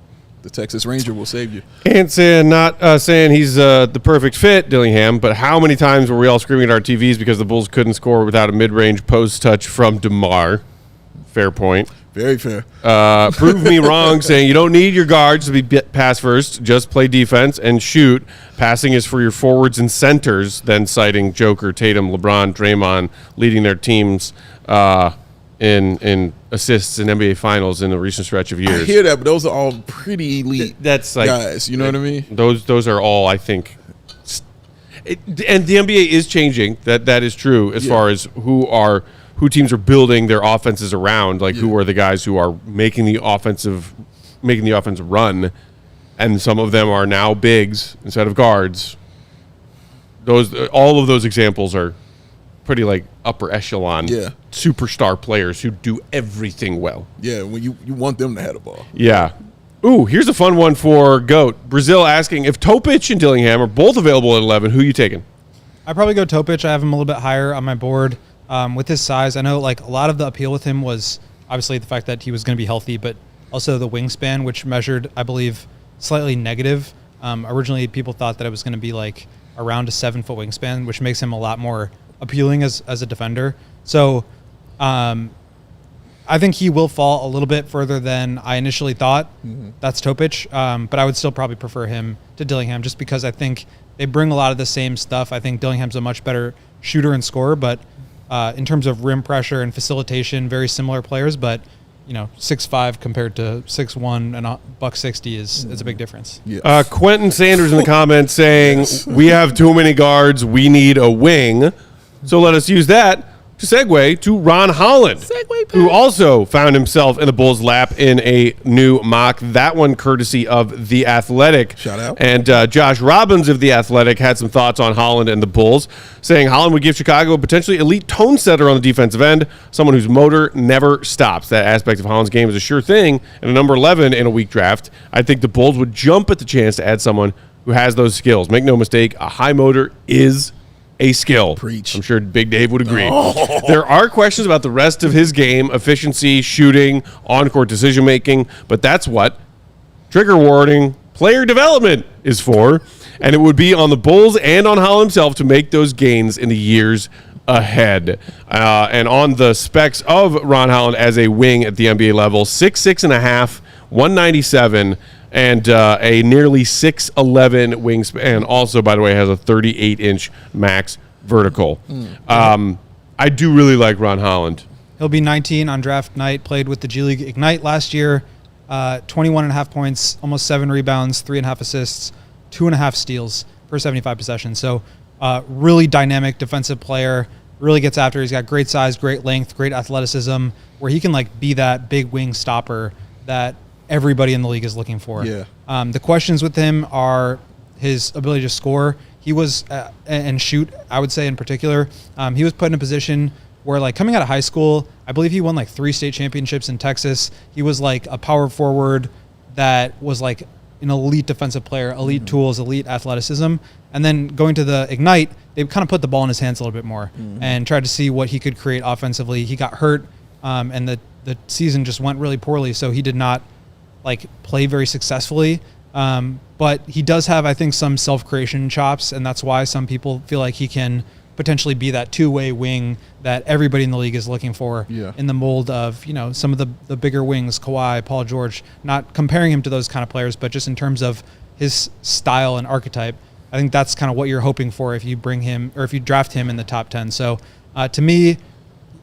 The Texas Ranger will save you. And saying, not saying he's the perfect fit, Dillingham, but how many times were we all screaming at our TVs because the Bulls couldn't score without a mid-range post touch from DeMar? Fair point. Very fair. Prove me wrong, saying you don't need your guards to be pass first. Just play defense and shoot. Passing is for your forwards and centers, then citing Joker, Tatum, LeBron, Draymond leading their teams in assists in NBA Finals in the recent stretch of years. I hear that, but those are all pretty elite That's like, guys. You know what I mean? Those are all, I think. And the NBA is changing. That is true as far as who teams are building their offenses around, like who are the guys who are making the offense run, and some of them are now bigs instead of guards. All of those examples are pretty like upper echelon superstar players who do everything well. Yeah, when you want them to have the ball. Yeah. Ooh, here's a fun one for GOAT. Brazil asking if Topic and Dillingham are both available at 11, who are you taking? I'd probably go Topic. I have him a little bit higher on my board. with his size. I know like a lot of the appeal with him was obviously the fact that he was going to be healthy, but also the wingspan, which measured, I believe, slightly negative. Originally, people thought that it was going to be like around a 7-foot wingspan, which makes him a lot more appealing as a defender. So I think he will fall a little bit further than I initially thought. Mm-hmm. That's Topic. But I would still probably prefer him to Dillingham just because I think they bring a lot of the same stuff. I think Dillingham's a much better shooter and scorer, but in terms of rim pressure and facilitation, very similar players, but 6'5" compared to 6'1" and $160 is a big difference. Yes. Quentin Sanders in the comments saying, we have too many guards, we need a wing. So let us use that to segue to Ron Holland, who also found himself in the Bulls' lap in a new mock. That one courtesy of The Athletic. Shout out. And Josh Robbins of The Athletic had some thoughts on Holland and the Bulls, saying Holland would give Chicago a potentially elite tone setter on the defensive end, someone whose motor never stops. That aspect of Holland's game is a sure thing. And a number 11 in a weak draft, I think the Bulls would jump at the chance to add someone who has those skills. Make no mistake, a high motor is a skill. Preach. I'm sure Big Dave would agree. There are questions about the rest of his game, efficiency, shooting, on-court decision-making, but that's what trigger warning player development is for, and it would be on the Bulls and on Holland himself to make those gains in the years ahead. And on the specs of Ron Holland as a wing at the NBA level, 6'6.5", 197, and a nearly 6'11" wingspan. Also, by the way, has a 38-inch max vertical. I do really like Ron Holland. He'll be 19 on draft night, played with the G League Ignite last year, 21.5 points, almost 7 rebounds, 3.5 assists, 2.5 steals per 75 possessions. So really dynamic defensive player, really gets after. He's got great size, great length, great athleticism, where he can like be that big wing stopper that everybody in the league is looking for. Yeah. The questions with him are his ability to score. He was and shoot, I would say in particular. He was put in a position where, like, coming out of high school, I believe he won like 3 state championships in Texas. He was like a power forward that was like an elite defensive player, elite tools, elite athleticism. And then going to the Ignite, they kind of put the ball in his hands a little bit more and tried to see what he could create offensively. He got hurt, and the season just went really poorly, so he did not like play very successfully. But he does have, I think, some self-creation chops, and that's why some people feel like he can potentially be that two-way wing that everybody in the league is looking for in the mold of, some of the bigger wings, Kawhi, Paul George, not comparing him to those kind of players, but just in terms of his style and archetype. I think that's kind of what you're hoping for if you bring him or if you draft him in the top 10. So to me,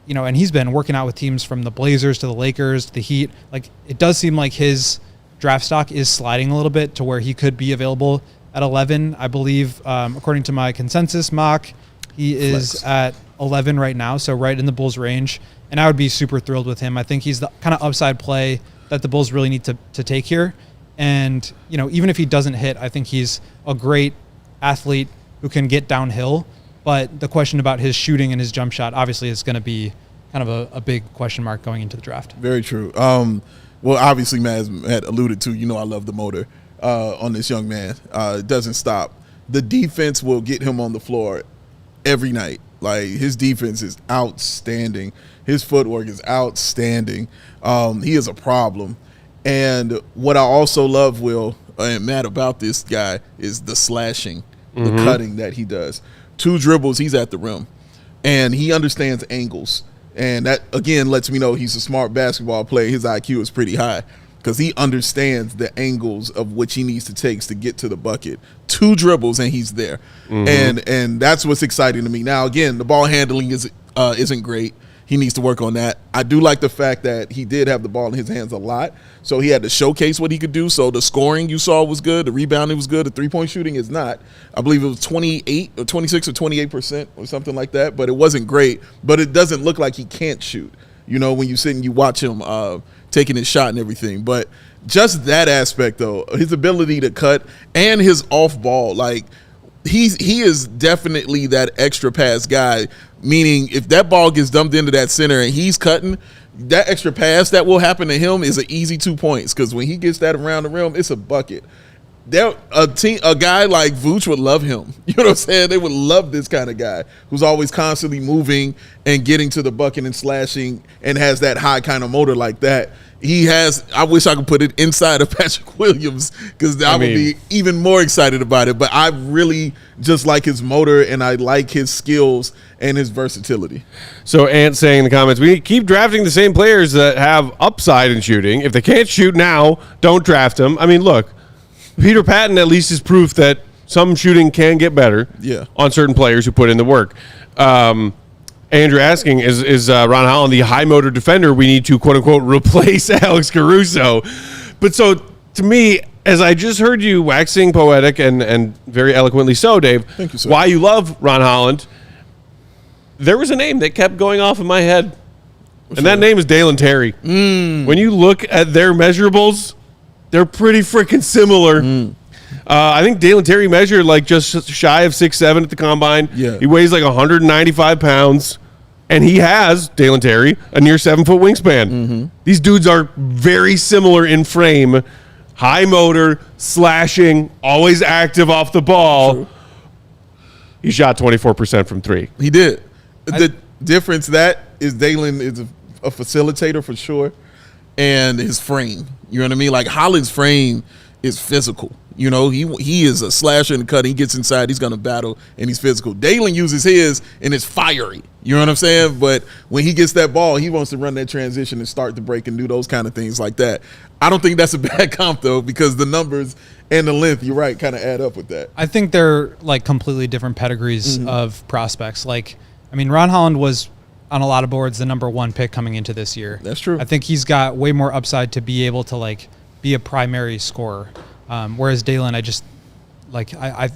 and he's been working out with teams from the Blazers to the Lakers to the Heat. Like, it does seem like his draft stock is sliding a little bit to where he could be available at 11. I believe, according to my consensus mock, he is at 11 right now, so right in the Bulls' range. And I would be super thrilled with him. I think he's the kind of upside play that the Bulls really need to take here. And, even if he doesn't hit, I think he's a great athlete who can get downhill. But the question about his shooting and his jump shot obviously is going to be kind of a big question mark going into the draft. Very true. Well, obviously, Matt had alluded to, I love the motor on this young man. It doesn't stop. The defense will get him on the floor every night. Like, his defense is outstanding. His footwork is outstanding. He is a problem. And what I also love, Will and Matt, about this guy is the slashing, the cutting that he does. 2 dribbles, he's at the rim. And he understands angles. And that, again, lets me know he's a smart basketball player. His IQ is pretty high because he understands the angles of which he needs to take to get to the bucket. 2 dribbles, and he's there. And that's what's exciting to me. Now, again, the ball handling isn't great. He needs to work on that. I do like the fact that he did have the ball in his hands a lot, so he had to showcase what he could do. So the scoring you saw was good. The rebounding was good. The three-point shooting is not. I believe it was 28 or 26 or 28% or something like that, but it wasn't great. But it doesn't look like he can't shoot, when you sit and you watch him taking his shot and everything. But just that aspect, though, his ability to cut and his off-ball, like, he is definitely that extra pass guy, meaning if that ball gets dumped into that center and he's cutting, that extra pass that will happen to him is an easy 2 points because when he gets that around the rim, it's a bucket. a guy like Vooch would love him. You know what I'm saying? They would love this kind of guy who's always constantly moving and getting to the bucket and slashing and has that high kind of motor like that. I wish I could put it inside of Patrick Williams because I would be even more excited about it. But I really just like his motor and I like his skills and his versatility. So Ant saying in the comments, we keep drafting the same players that have upside in shooting. If they can't shoot now, don't draft them. I mean, look, Peter Patton at least is proof that some shooting can get better on certain players who put in the work. Andrew asking, is Ron Holland the high motor defender we need to, quote unquote, replace Alex Caruso? But so to me, as I just heard you waxing poetic and very eloquently so, Dave, thank you, sir. Why you love Ron Holland, there was a name that kept going off in my head, and that name is Dalen Terry. When you look at their measurables, they're pretty freaking similar. I think Dalen Terry measured like just shy of 6'7" at the combine. Yeah. He weighs like 195 pounds. And he has, Dalen Terry, a near 7-foot wingspan. These dudes are very similar in frame. High motor, slashing, always active off the ball. True. He shot 24% from three. He did. The difference that is Dalen is a facilitator for sure, and his frame. You know what I mean? Like Holland's frame is physical. You know, he is a slasher in the cut. He gets inside, he's going to battle, and he's physical. Dalen uses his, and it's fiery. You know what I'm saying? But when he gets that ball, he wants to run that transition and start the break and do those kind of things like that. I don't think that's a bad comp, though, because the numbers and the length, you're right, kind of add up with that. I think they're, like, completely different pedigrees of prospects. Like, I mean, Ron Holland was, on a lot of boards, the number 1 pick coming into this year. That's true. I think he's got way more upside to be able to, like, be a primary scorer. Whereas Dalen, I just like I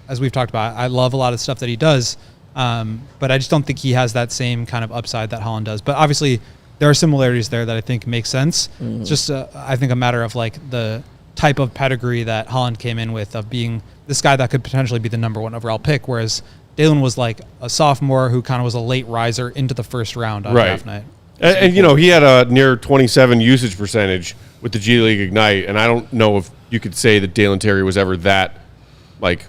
as we've talked about, I love a lot of stuff that he does, but I just don't think he has that same kind of upside that Holland does. But obviously, there are similarities there that I think make sense. It's just I think a matter of like the type of pedigree that Holland came in with of being this guy that could potentially be the number 1 overall pick, whereas Dalen was like a sophomore who kind of was a late riser into the first round on draft night. And you know, he had a near 27 usage percentage with the G League Ignite, and I don't know if you could say that Dalen Terry was ever that, like,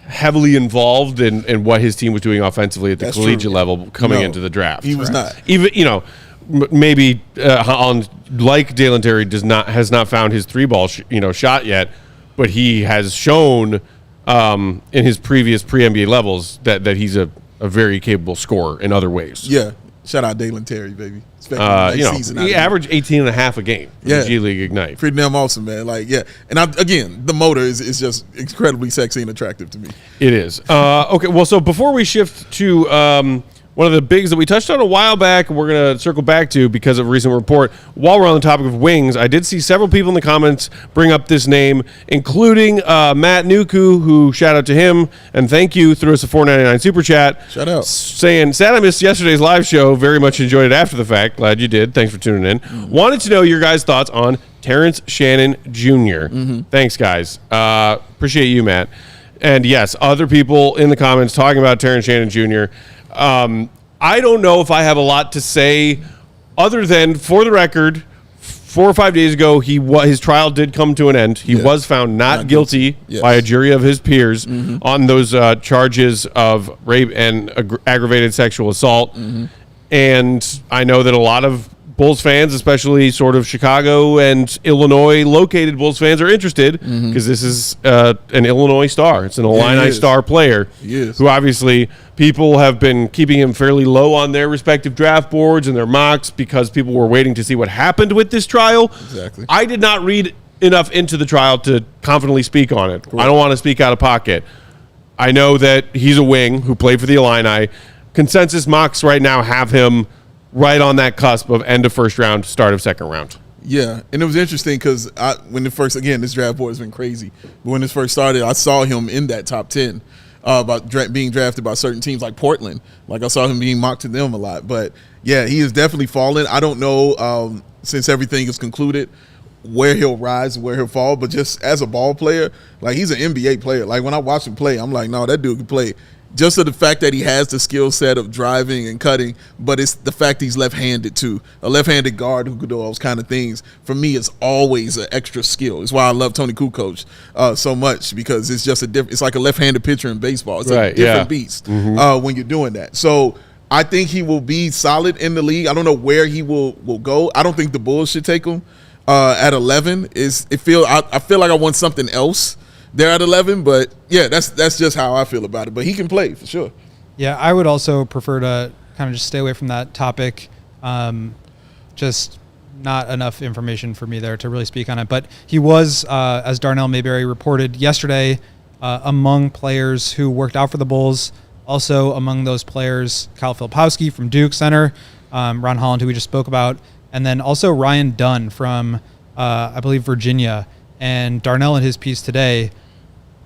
heavily involved in what his team was doing offensively at the collegiate level coming into the draft. He was not. Even, you know, maybe Holland, like Dalen Terry, has not found his 3-ball shot yet, but he has shown in his previous pre-NBA levels that he's a very capable scorer in other ways. Yeah. Shout out Dalen Terry, baby. He averaged 18 and a half a game in the G League Ignite. Pretty damn awesome, man. Like, yeah. And again, the motor is just incredibly sexy and attractive to me. It is. Okay, well, so before we shift to one of the bigs that we touched on a while back, we're going to circle back to because of a recent report. While we're on the topic of wings, I did see several people in the comments bring up this name, including Matt Nuku, who, shout out to him, and thank you, threw us a $4.99 super chat. Shout out. Saying, sad I missed yesterday's live show. Very much enjoyed it after the fact. Glad you did. Thanks for tuning in. Wanted to know your guys' thoughts on Terrence Shannon Jr. Thanks, guys. Appreciate you, Matt. And yes, other people in the comments talking about Terrence Shannon Jr. I don't know if I have a lot to say other than, for the record, 4 or 5 days ago, his trial did come to an end. He was found not guilty by a jury of his peers on those charges of rape and aggravated sexual assault. And I know that a lot of Bulls fans, especially sort of Chicago and Illinois located Bulls fans, are interested because this is an Illinois star. It's an Illini star player who obviously people have been keeping him fairly low on their respective draft boards and their mocks because people were waiting to see what happened with this trial. Exactly. I did not read enough into the trial to confidently speak on it. Cool. I don't want to speak out of pocket. I know that he's a wing who played for the Illini. Consensus mocks right now have him right on that cusp of end of first round, start of second round. Yeah, and it was interesting because when this draft board has been crazy. But when this first started, I saw him in that top 10 about being drafted by certain teams like Portland. Like I saw him being mocked to them a lot. But yeah, he is definitely fallen. I don't know since everything is concluded where he'll rise and where he'll fall. But just as a ball player, like he's an NBA player. Like when I watch him play, I'm like, no, that dude can play just the fact that he has the skill set of driving and cutting, but it's the fact he's left-handed too. A left-handed guard who could do all those kind of things, for me, is always an extra skill. It's why I love Tony Kukoc so much, because it's just it's like a left-handed pitcher in baseball. It's a different beast when you're doing that. So I think he will be solid in the league. I don't know where he will go. I don't think the Bulls should take him at 11. I feel like I want something else there at 11, but yeah, that's just how I feel about it. But he can play for sure. Yeah, I would also prefer to kind of just stay away from that topic. Just not enough information for me there to really speak on it. But he was, as Darnell Mayberry reported yesterday, among players who worked out for the Bulls. Also among those players, Kyle Filipowski from Duke center, Ron Holland, who we just spoke about, and then also Ryan Dunn from, I believe, Virginia. And Darnell, in his piece today,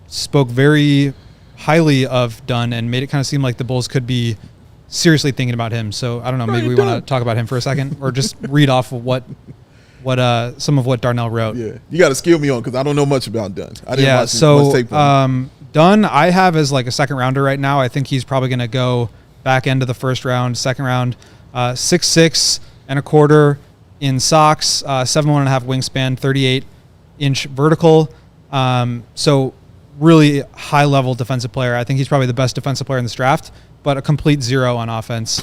spoke very highly of Dunn and made it kind of seem like the Bulls could be seriously thinking about him. So I don't know, maybe we want to talk about him for a second, or just read off of what some of what Darnell wrote. Yeah, you got to skill me on, because I don't know much about Dunn. I didn't watch so much tape on him. Dunn, I have as like a second rounder right now. I think he's probably going to go back end of the first round, second round. 6'6" and a quarter in socks, 7'1.5" wingspan, 38-inch vertical. So really high level defensive player. I think he's probably the best defensive player in this draft, but a complete zero on offense.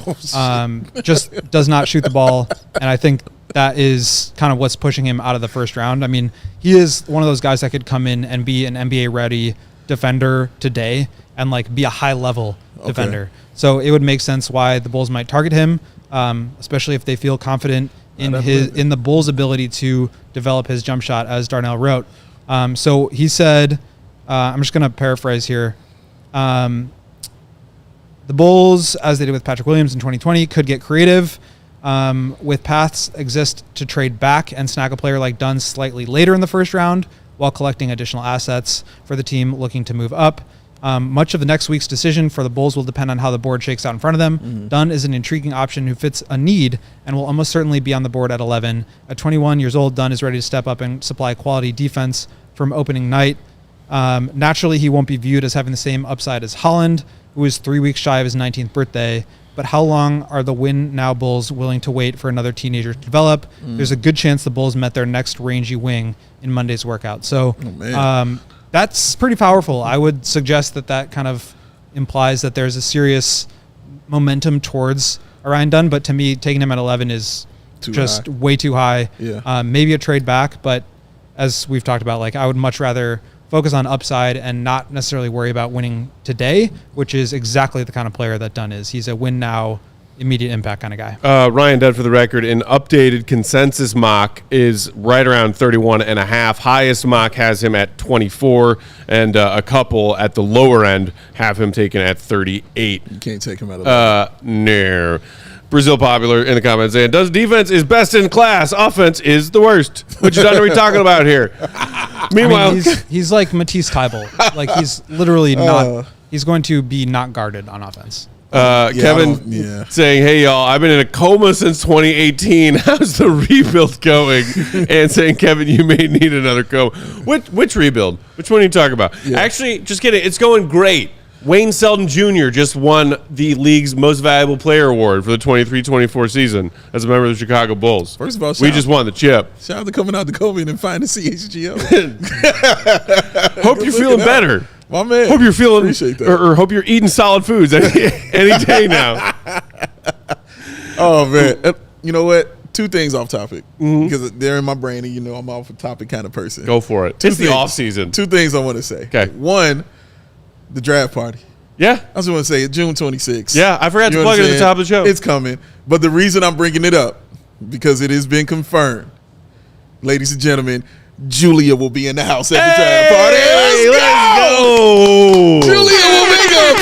Just does not shoot the ball, and I think that is kind of what's pushing him out of the first round. I mean, he is one of those guys that could come in and be an NBA ready defender today and like be a high level defender. So it would make sense why the Bulls might target him, especially if they feel confident in the Bulls' ability to develop his jump shot, as Darnell wrote. So he said, I'm just going to paraphrase here. The Bulls, as they did with Patrick Williams in 2020, could get creative with paths exist to trade back and snag a player like Dunn slightly later in the first round while collecting additional assets for the team looking to move up. Much of the next week's decision for the Bulls will depend on how the board shakes out in front of them. Dunn is an intriguing option who fits a need and will almost certainly be on the board at 11. At 21 years old, Dunn is ready to step up and supply quality defense from opening night. Naturally, he won't be viewed as having the same upside as Holland, who is 3 weeks shy of his 19th birthday. But how long are the win now Bulls willing to wait for another teenager to develop? There's a good chance the Bulls met their next rangy wing in Monday's workout. So that's pretty powerful. I would suggest that kind of implies that there's a serious momentum towards Ryan Dunn. But to me, taking him at 11 is just way too high. Yeah. Maybe a trade back, but as we've talked about, like I would much rather focus on upside and not necessarily worry about winning today, which is exactly the kind of player that Dunn is. He's a win now, immediate impact kind of guy. Ryan Dunn, for the record, an updated consensus mock is right around 31.5. Highest mock has him at 24, and a couple at the lower end have him taken at 38. You can't take him at 11. No. Brazil Popular in the comments saying, "Does defense is best in class, offense is the worst." Which Dunn are we talking about here? Meanwhile, he's like Matisse Thybulle. Like he's literally not. He's going to be not guarded on offense. Kevin saying, "Hey y'all, I've been in a coma since 2018. How's the rebuild going?" And saying, "Kevin, you may need another coma." Which rebuild? Which one are you talking about? Yeah. Actually, just kidding. It's going great. Wayne Selden Jr. just won the league's most valuable player award for the 23-24 season as a member of the Chicago Bulls. First of all, we just won the chip. Shout out to coming out to COVID and finding CHGO. Hope you're feeling better. My man. Hope you're feeling, appreciate that. or hope you're eating solid foods any day now. Oh, man. You know what? Two things off topic, because they're in my brain, and you know I'm off topic kind of person. Go for it. It's the off season. Two things I want to say. Okay. One, the draft party. Yeah. I was going to say June 26th. Yeah, I forgot to plug it at the top of the show. It's coming. But the reason I'm bringing it up, because it has been confirmed, ladies and gentlemen, Julia will be in the house at the draft party. Let's go! Julia will make an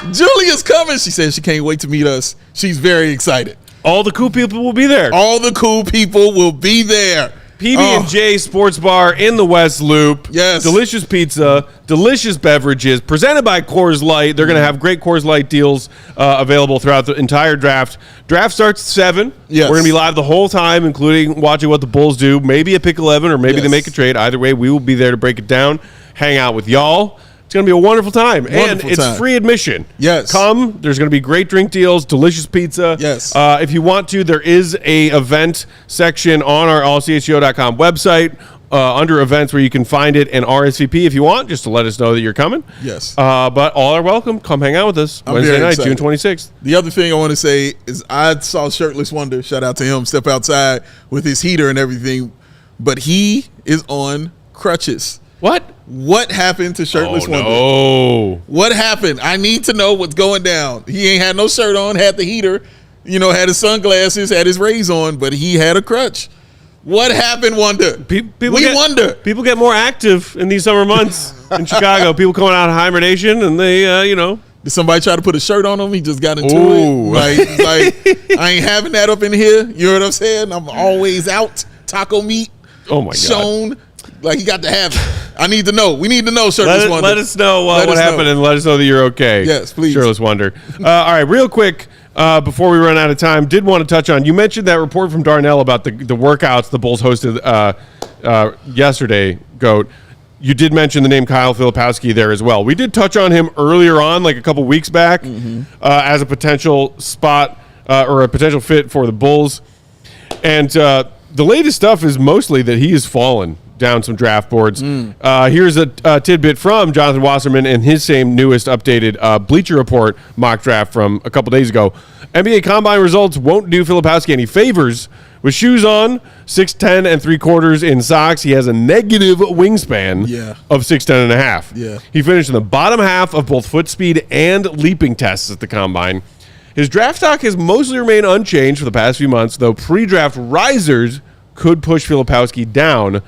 appearance. Julia's coming. She says she can't wait to meet us. She's very excited. All the cool people will be there. All the cool people will be there. PB&J Sports Bar in the West Loop. Yes. Delicious pizza, delicious beverages, presented by Coors Light. They're going to have great Coors Light deals available throughout the entire draft. Draft starts at 7. Yes. We're going to be live the whole time, including watching what the Bulls do. Maybe a pick 11 or maybe they make a trade. Either way, we will be there to break it down, hang out with y'all. It's going to be a wonderful time. And it's free admission. Yes. Come. There's going to be great drink deals, delicious pizza. Yes. If you want to, there is a event section on our allchgo.com website under events where you can find it and RSVP if you want, just to let us know that you're coming. Yes. But all are welcome. Come hang out with us Wednesday night, June 26th. The other thing I want to say is I saw Shirtless Wonder, shout out to him, step outside with his heater and everything, but he is on crutches. What happened to Shirtless Wonder? No. What happened? I need to know what's going down. He ain't had no shirt on, had the heater, had his sunglasses, had his rays on, but he had a crutch. What happened, Wonder? Wonder. People get more active in these summer months in Chicago. People coming out of hibernation, and they, Did somebody try to put a shirt on him? He just got into it. Like, I ain't having that up in here. You know what I'm saying? I'm always out. Taco meat. Oh, my God. Shown. Like, he got to have it. I need to know. We need to know, Shirtless Wonder. Let us know what happened and let us know that you're okay. Yes, please. Shirtless Wonder. All right, real quick, before we run out of time, did want to touch on, you mentioned that report from Darnell about the workouts the Bulls hosted yesterday, Goat. You did mention the name Kyle Filipowski there as well. We did touch on him earlier on, like a couple weeks back, as a potential spot or a potential fit for the Bulls. And the latest stuff is mostly that he has fallen down some draft boards. Here's a tidbit from Jonathan Wasserman and his same newest updated Bleacher Report mock draft from a couple days ago. NBA Combine results won't do Filipowski any favors. With shoes on, 6'10 and 3/4 in socks, he has a negative wingspan of 6'10 and a half. Yeah. He finished in the bottom half of both foot speed and leaping tests at the Combine. His draft stock has mostly remained unchanged for the past few months, though pre-draft risers could push Filipowski down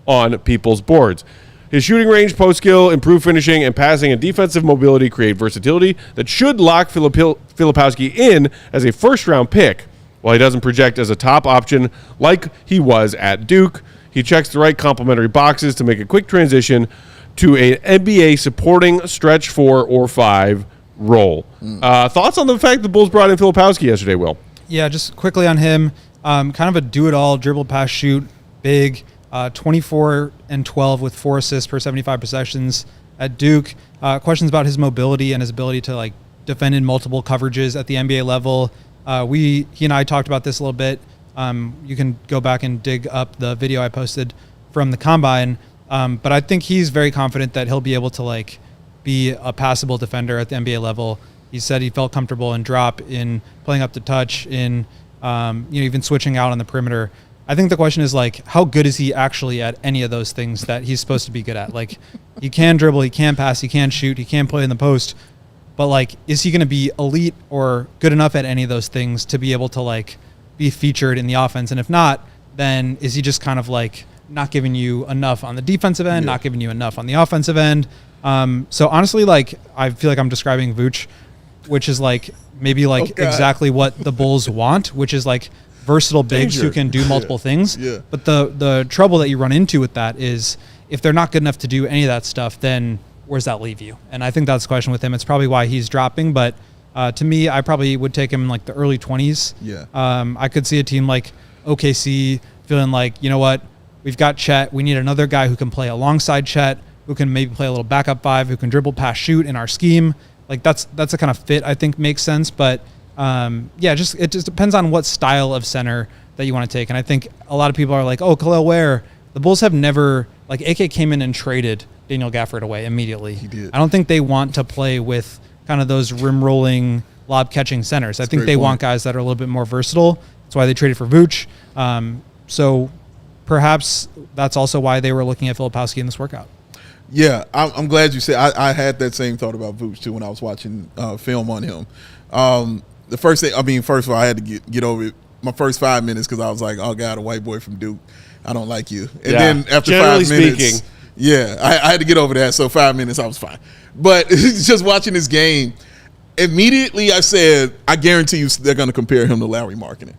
on people's boards. His shooting range, post skill, improved finishing, and passing and defensive mobility create versatility that should lock Filipowski in as a first-round pick. While he doesn't project as a top option like he was at Duke, he checks the right complementary boxes to make a quick transition to an NBA supporting stretch 4 or 5 role. Thoughts on the fact the Bulls brought in Filipowski yesterday, Will? Yeah, just quickly on him, kind of a do-it-all, dribble, pass, shoot, big, 24 and 12 with 4 assists per 75 possessions at Duke. Questions about his mobility and his ability to defend in multiple coverages at the NBA level. He and I talked about this a little bit. You can go back and dig up the video I posted from the Combine. But I think he's very confident that he'll be able to be a passable defender at the NBA level. He said he felt comfortable in drop, in playing up to touch, in even switching out on the perimeter. I think the question is how good is he actually at any of those things that he's supposed to be good at? He can dribble, he can pass, he can shoot, he can play in the post, but is he going to be elite or good enough at any of those things to be able to be featured in the offense? And if not, then is he just kind of not giving you enough on the defensive end, not giving you enough on the offensive end? So honestly, I feel like I'm describing Vooch, which is maybe exactly what the Bulls want, which is versatile bigs who can do multiple things. Yeah. But the trouble that you run into with that is if they're not good enough to do any of that stuff, then where's that leave you? And I think that's the question with him. It's probably why he's dropping. But to me, I probably would take him in the early 20s. Yeah. I could see a team like OKC feeling you know what, we've got Chet. We need another guy who can play alongside Chet, who can maybe play a little backup 5, who can dribble, pass, shoot in our scheme. That's a kind of fit I think makes sense. But it just depends on what style of center that you want to take. And I think a lot of people are Khalil Ware. The Bulls have never, AK came in and traded Daniel Gafford away immediately. He did. I don't think they want to play with kind of those rim rolling, lob catching centers. I think they want guys that are a little bit more versatile. That's why they traded for Vooch. So perhaps that's also why they were looking at Filipowski in this workout. Yeah, I'm glad you said. I had that same thought about Vooch too when I was watching film on him. The first thing, first of all, I had to get over it. My first 5 minutes because I was like, oh God, a white boy from Duke. I don't like you. And then after generally 5 minutes, speaking. I had to get over that. So 5 minutes, I was fine. But just watching this game, immediately I said, I guarantee you they're going to compare him to Larry Markkinen.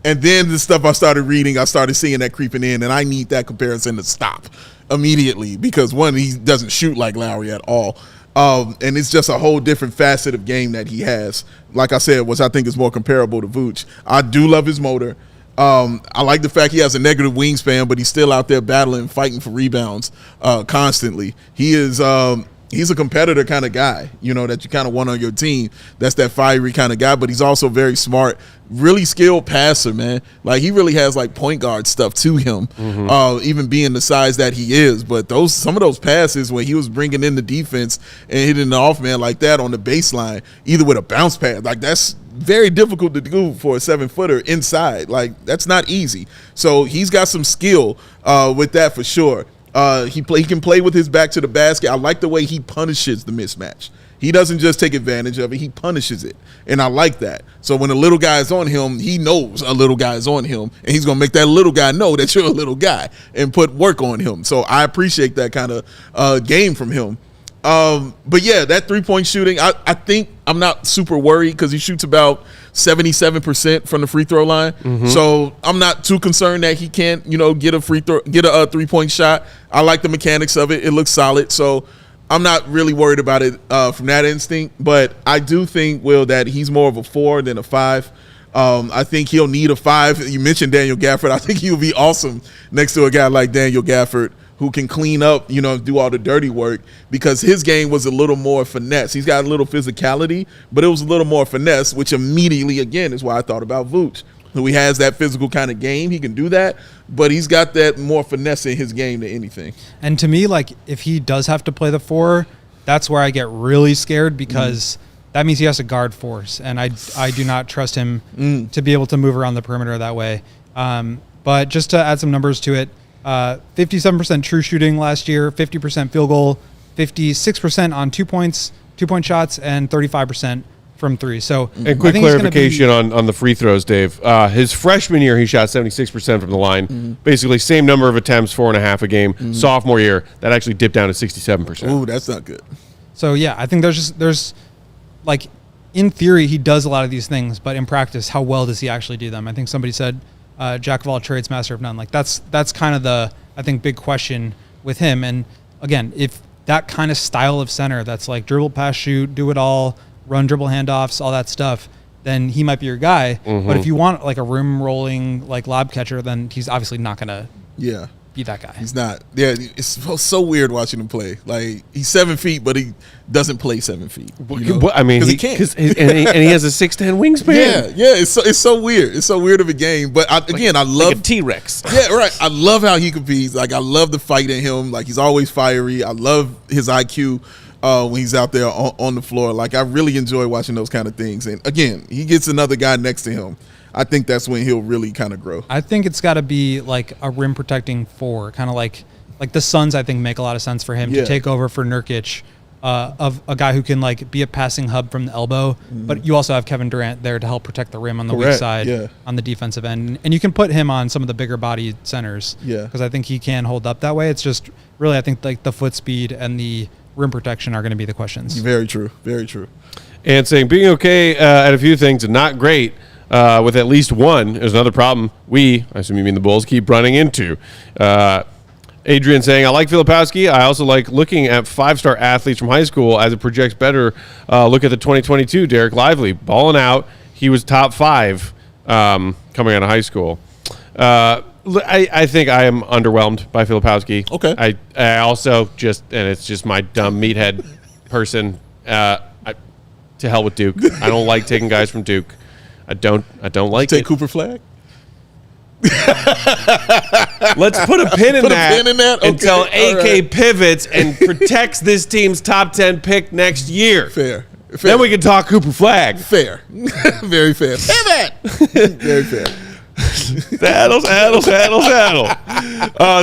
And then the stuff I started reading, I started seeing that creeping in, and I need that comparison to stop immediately because, one, he doesn't shoot like Lowry at all. And it's just a whole different facet of game that he has. Like I said, which I think is more comparable to Vooch. I do love his motor. I like the fact he has a negative wingspan, but he's still out there battling, fighting for rebounds constantly. He is he's a competitor kind of guy, that you kind of want on your team. That's that fiery kind of guy, but he's also very smart, really skilled passer, man. Like, he really has like point guard stuff to him, even being the size that he is. But some of those passes when he was bringing in the defense and hitting the off man like that on the baseline, either with a bounce pass, like that's very difficult to do for a 7-footer inside. Like, that's not easy. So he's got some skill with that for sure. He can play with his back to the basket. I like the way he punishes the mismatch. He doesn't just take advantage of it, he punishes it. And I like that. So when a little guy is on him, he knows a little guy is on him, and he's going to make that little guy know that you're a little guy and put work on him. So I appreciate that kind of game from him. But yeah, that 3-point shooting, I think I'm not super worried because he shoots about 77% from the free throw line. So I'm not too concerned that he can't, get a 3-point shot. I like the mechanics of it. It looks solid. So I'm not really worried about it from that instinct. But I do think, Will, that he's more of a 4 than a 5. I think he'll need a 5. You mentioned Daniel Gafford. I think he'll be awesome next to a guy like Daniel Gafford, who can clean up, do all the dirty work, because his game was a little more finesse. He's got a little physicality, but it was a little more finesse, which immediately, again, is why I thought about Vooch, who he has that physical kind of game. He can do that, but he's got that more finesse in his game than anything. And to me, like, if he does have to play the 4, that's where I get really scared, because that means he has to guard force, and I do not trust him to be able to move around the perimeter that way. But just to add some numbers to it, 57% true shooting last year, 50% field goal, 56% on 2-point shots, and 35% from 3. So, and quick clarification on the free throws, Dave. His freshman year, he shot 76% from the line. Basically, same number of attempts, 4.5 a game. Sophomore year, that actually dipped down to 67%. Ooh, that's not good. So yeah, I think there's like, in theory, he does a lot of these things, but in practice, how well does he actually do them? I think somebody said, jack of all trades, master of none. Like, that's kind of the, I think, big question with him. And again, if that kind of style of center that's like dribble, pass, shoot, do it all, run dribble handoffs, all that stuff, then he might be your guy. But if you want like a rim rolling like lob catcher, then he's obviously not gonna be that guy. He's not. Yeah, it's so weird watching him play. Like, he's 7 feet, but he doesn't play 7 feet. I mean, he can't. And he has a 6'10" wingspan. Yeah. It's so weird. It's so weird of a game. But I love like a T-Rex. Yeah, right. I love how he competes. Like, I love the fight in him. Like, he's always fiery. I love his IQ when he's out there on the floor. Like, I really enjoy watching those kind of things. And again, he gets another guy next to him. I think that's when he'll really kind of grow. I think it's got to be like a rim protecting 4, kind of like the Suns. I think make a lot of sense for him to take over for Nurkic, of a guy who can like be a passing hub from the elbow. But you also have Kevin Durant there to help protect the rim on the weak side on the defensive end, and you can put him on some of the bigger bodied centers. Because I think he can hold up that way. It's just really, I think, like the foot speed and the rim protection are going to be the questions. Very true. Very true. And saying being okay at a few things and not great with at least one is another problem I assume you mean the Bulls, keep running into. Adrian saying, I like Filipowski. I also like looking at 5-star athletes from high school as it projects better. Look at the 2022 Derek Lively. Balling out. He was top 5 coming out of high school. I think I am underwhelmed by Filipowski. Okay. I also and it's just my dumb meathead person, to hell with Duke. I don't like taking guys from Duke. I don't like Take Cooper Flag? Let's put a pin in that Okay. until AK pivots and protects this team's top 10 pick next year. Fair. Then we can talk Cooper Flag. Fair. Very fair. Pivot! Very fair. Saddle.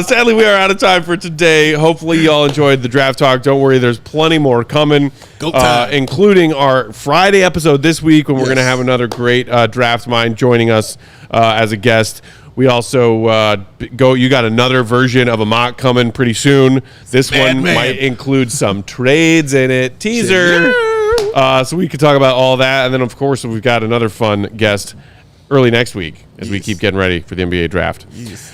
Sadly, we are out of time for today. Hopefully, y'all enjoyed the draft talk. Don't worry, there's plenty more coming, including our Friday episode this week when we're going to have another great draft mind joining us as a guest. We also you got another version of a mock coming pretty soon. This one might include some trades in it. Teaser. So we could talk about all that. And then, of course, we've got another fun guest early next week as we keep getting ready for the NBA draft.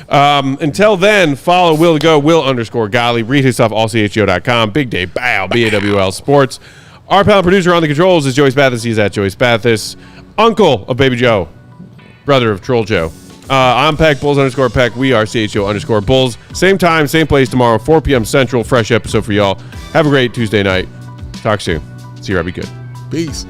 Until then, follow Will to go, Will_Golly. Read his stuff, allchgo.com. Big Day Bow, BAWL Sports. Our panel producer on the controls is Joey Spathis. He's at Joey Spathis. Uncle of Baby Joe. Brother of Troll Joe. I'm Peck, Bulls underscore Peck. We are CHGO underscore Bulls. Same time, same place tomorrow, 4 p.m. Central. Fresh episode for y'all. Have a great Tuesday night. Talk soon. See you, Robbie. Good. Peace.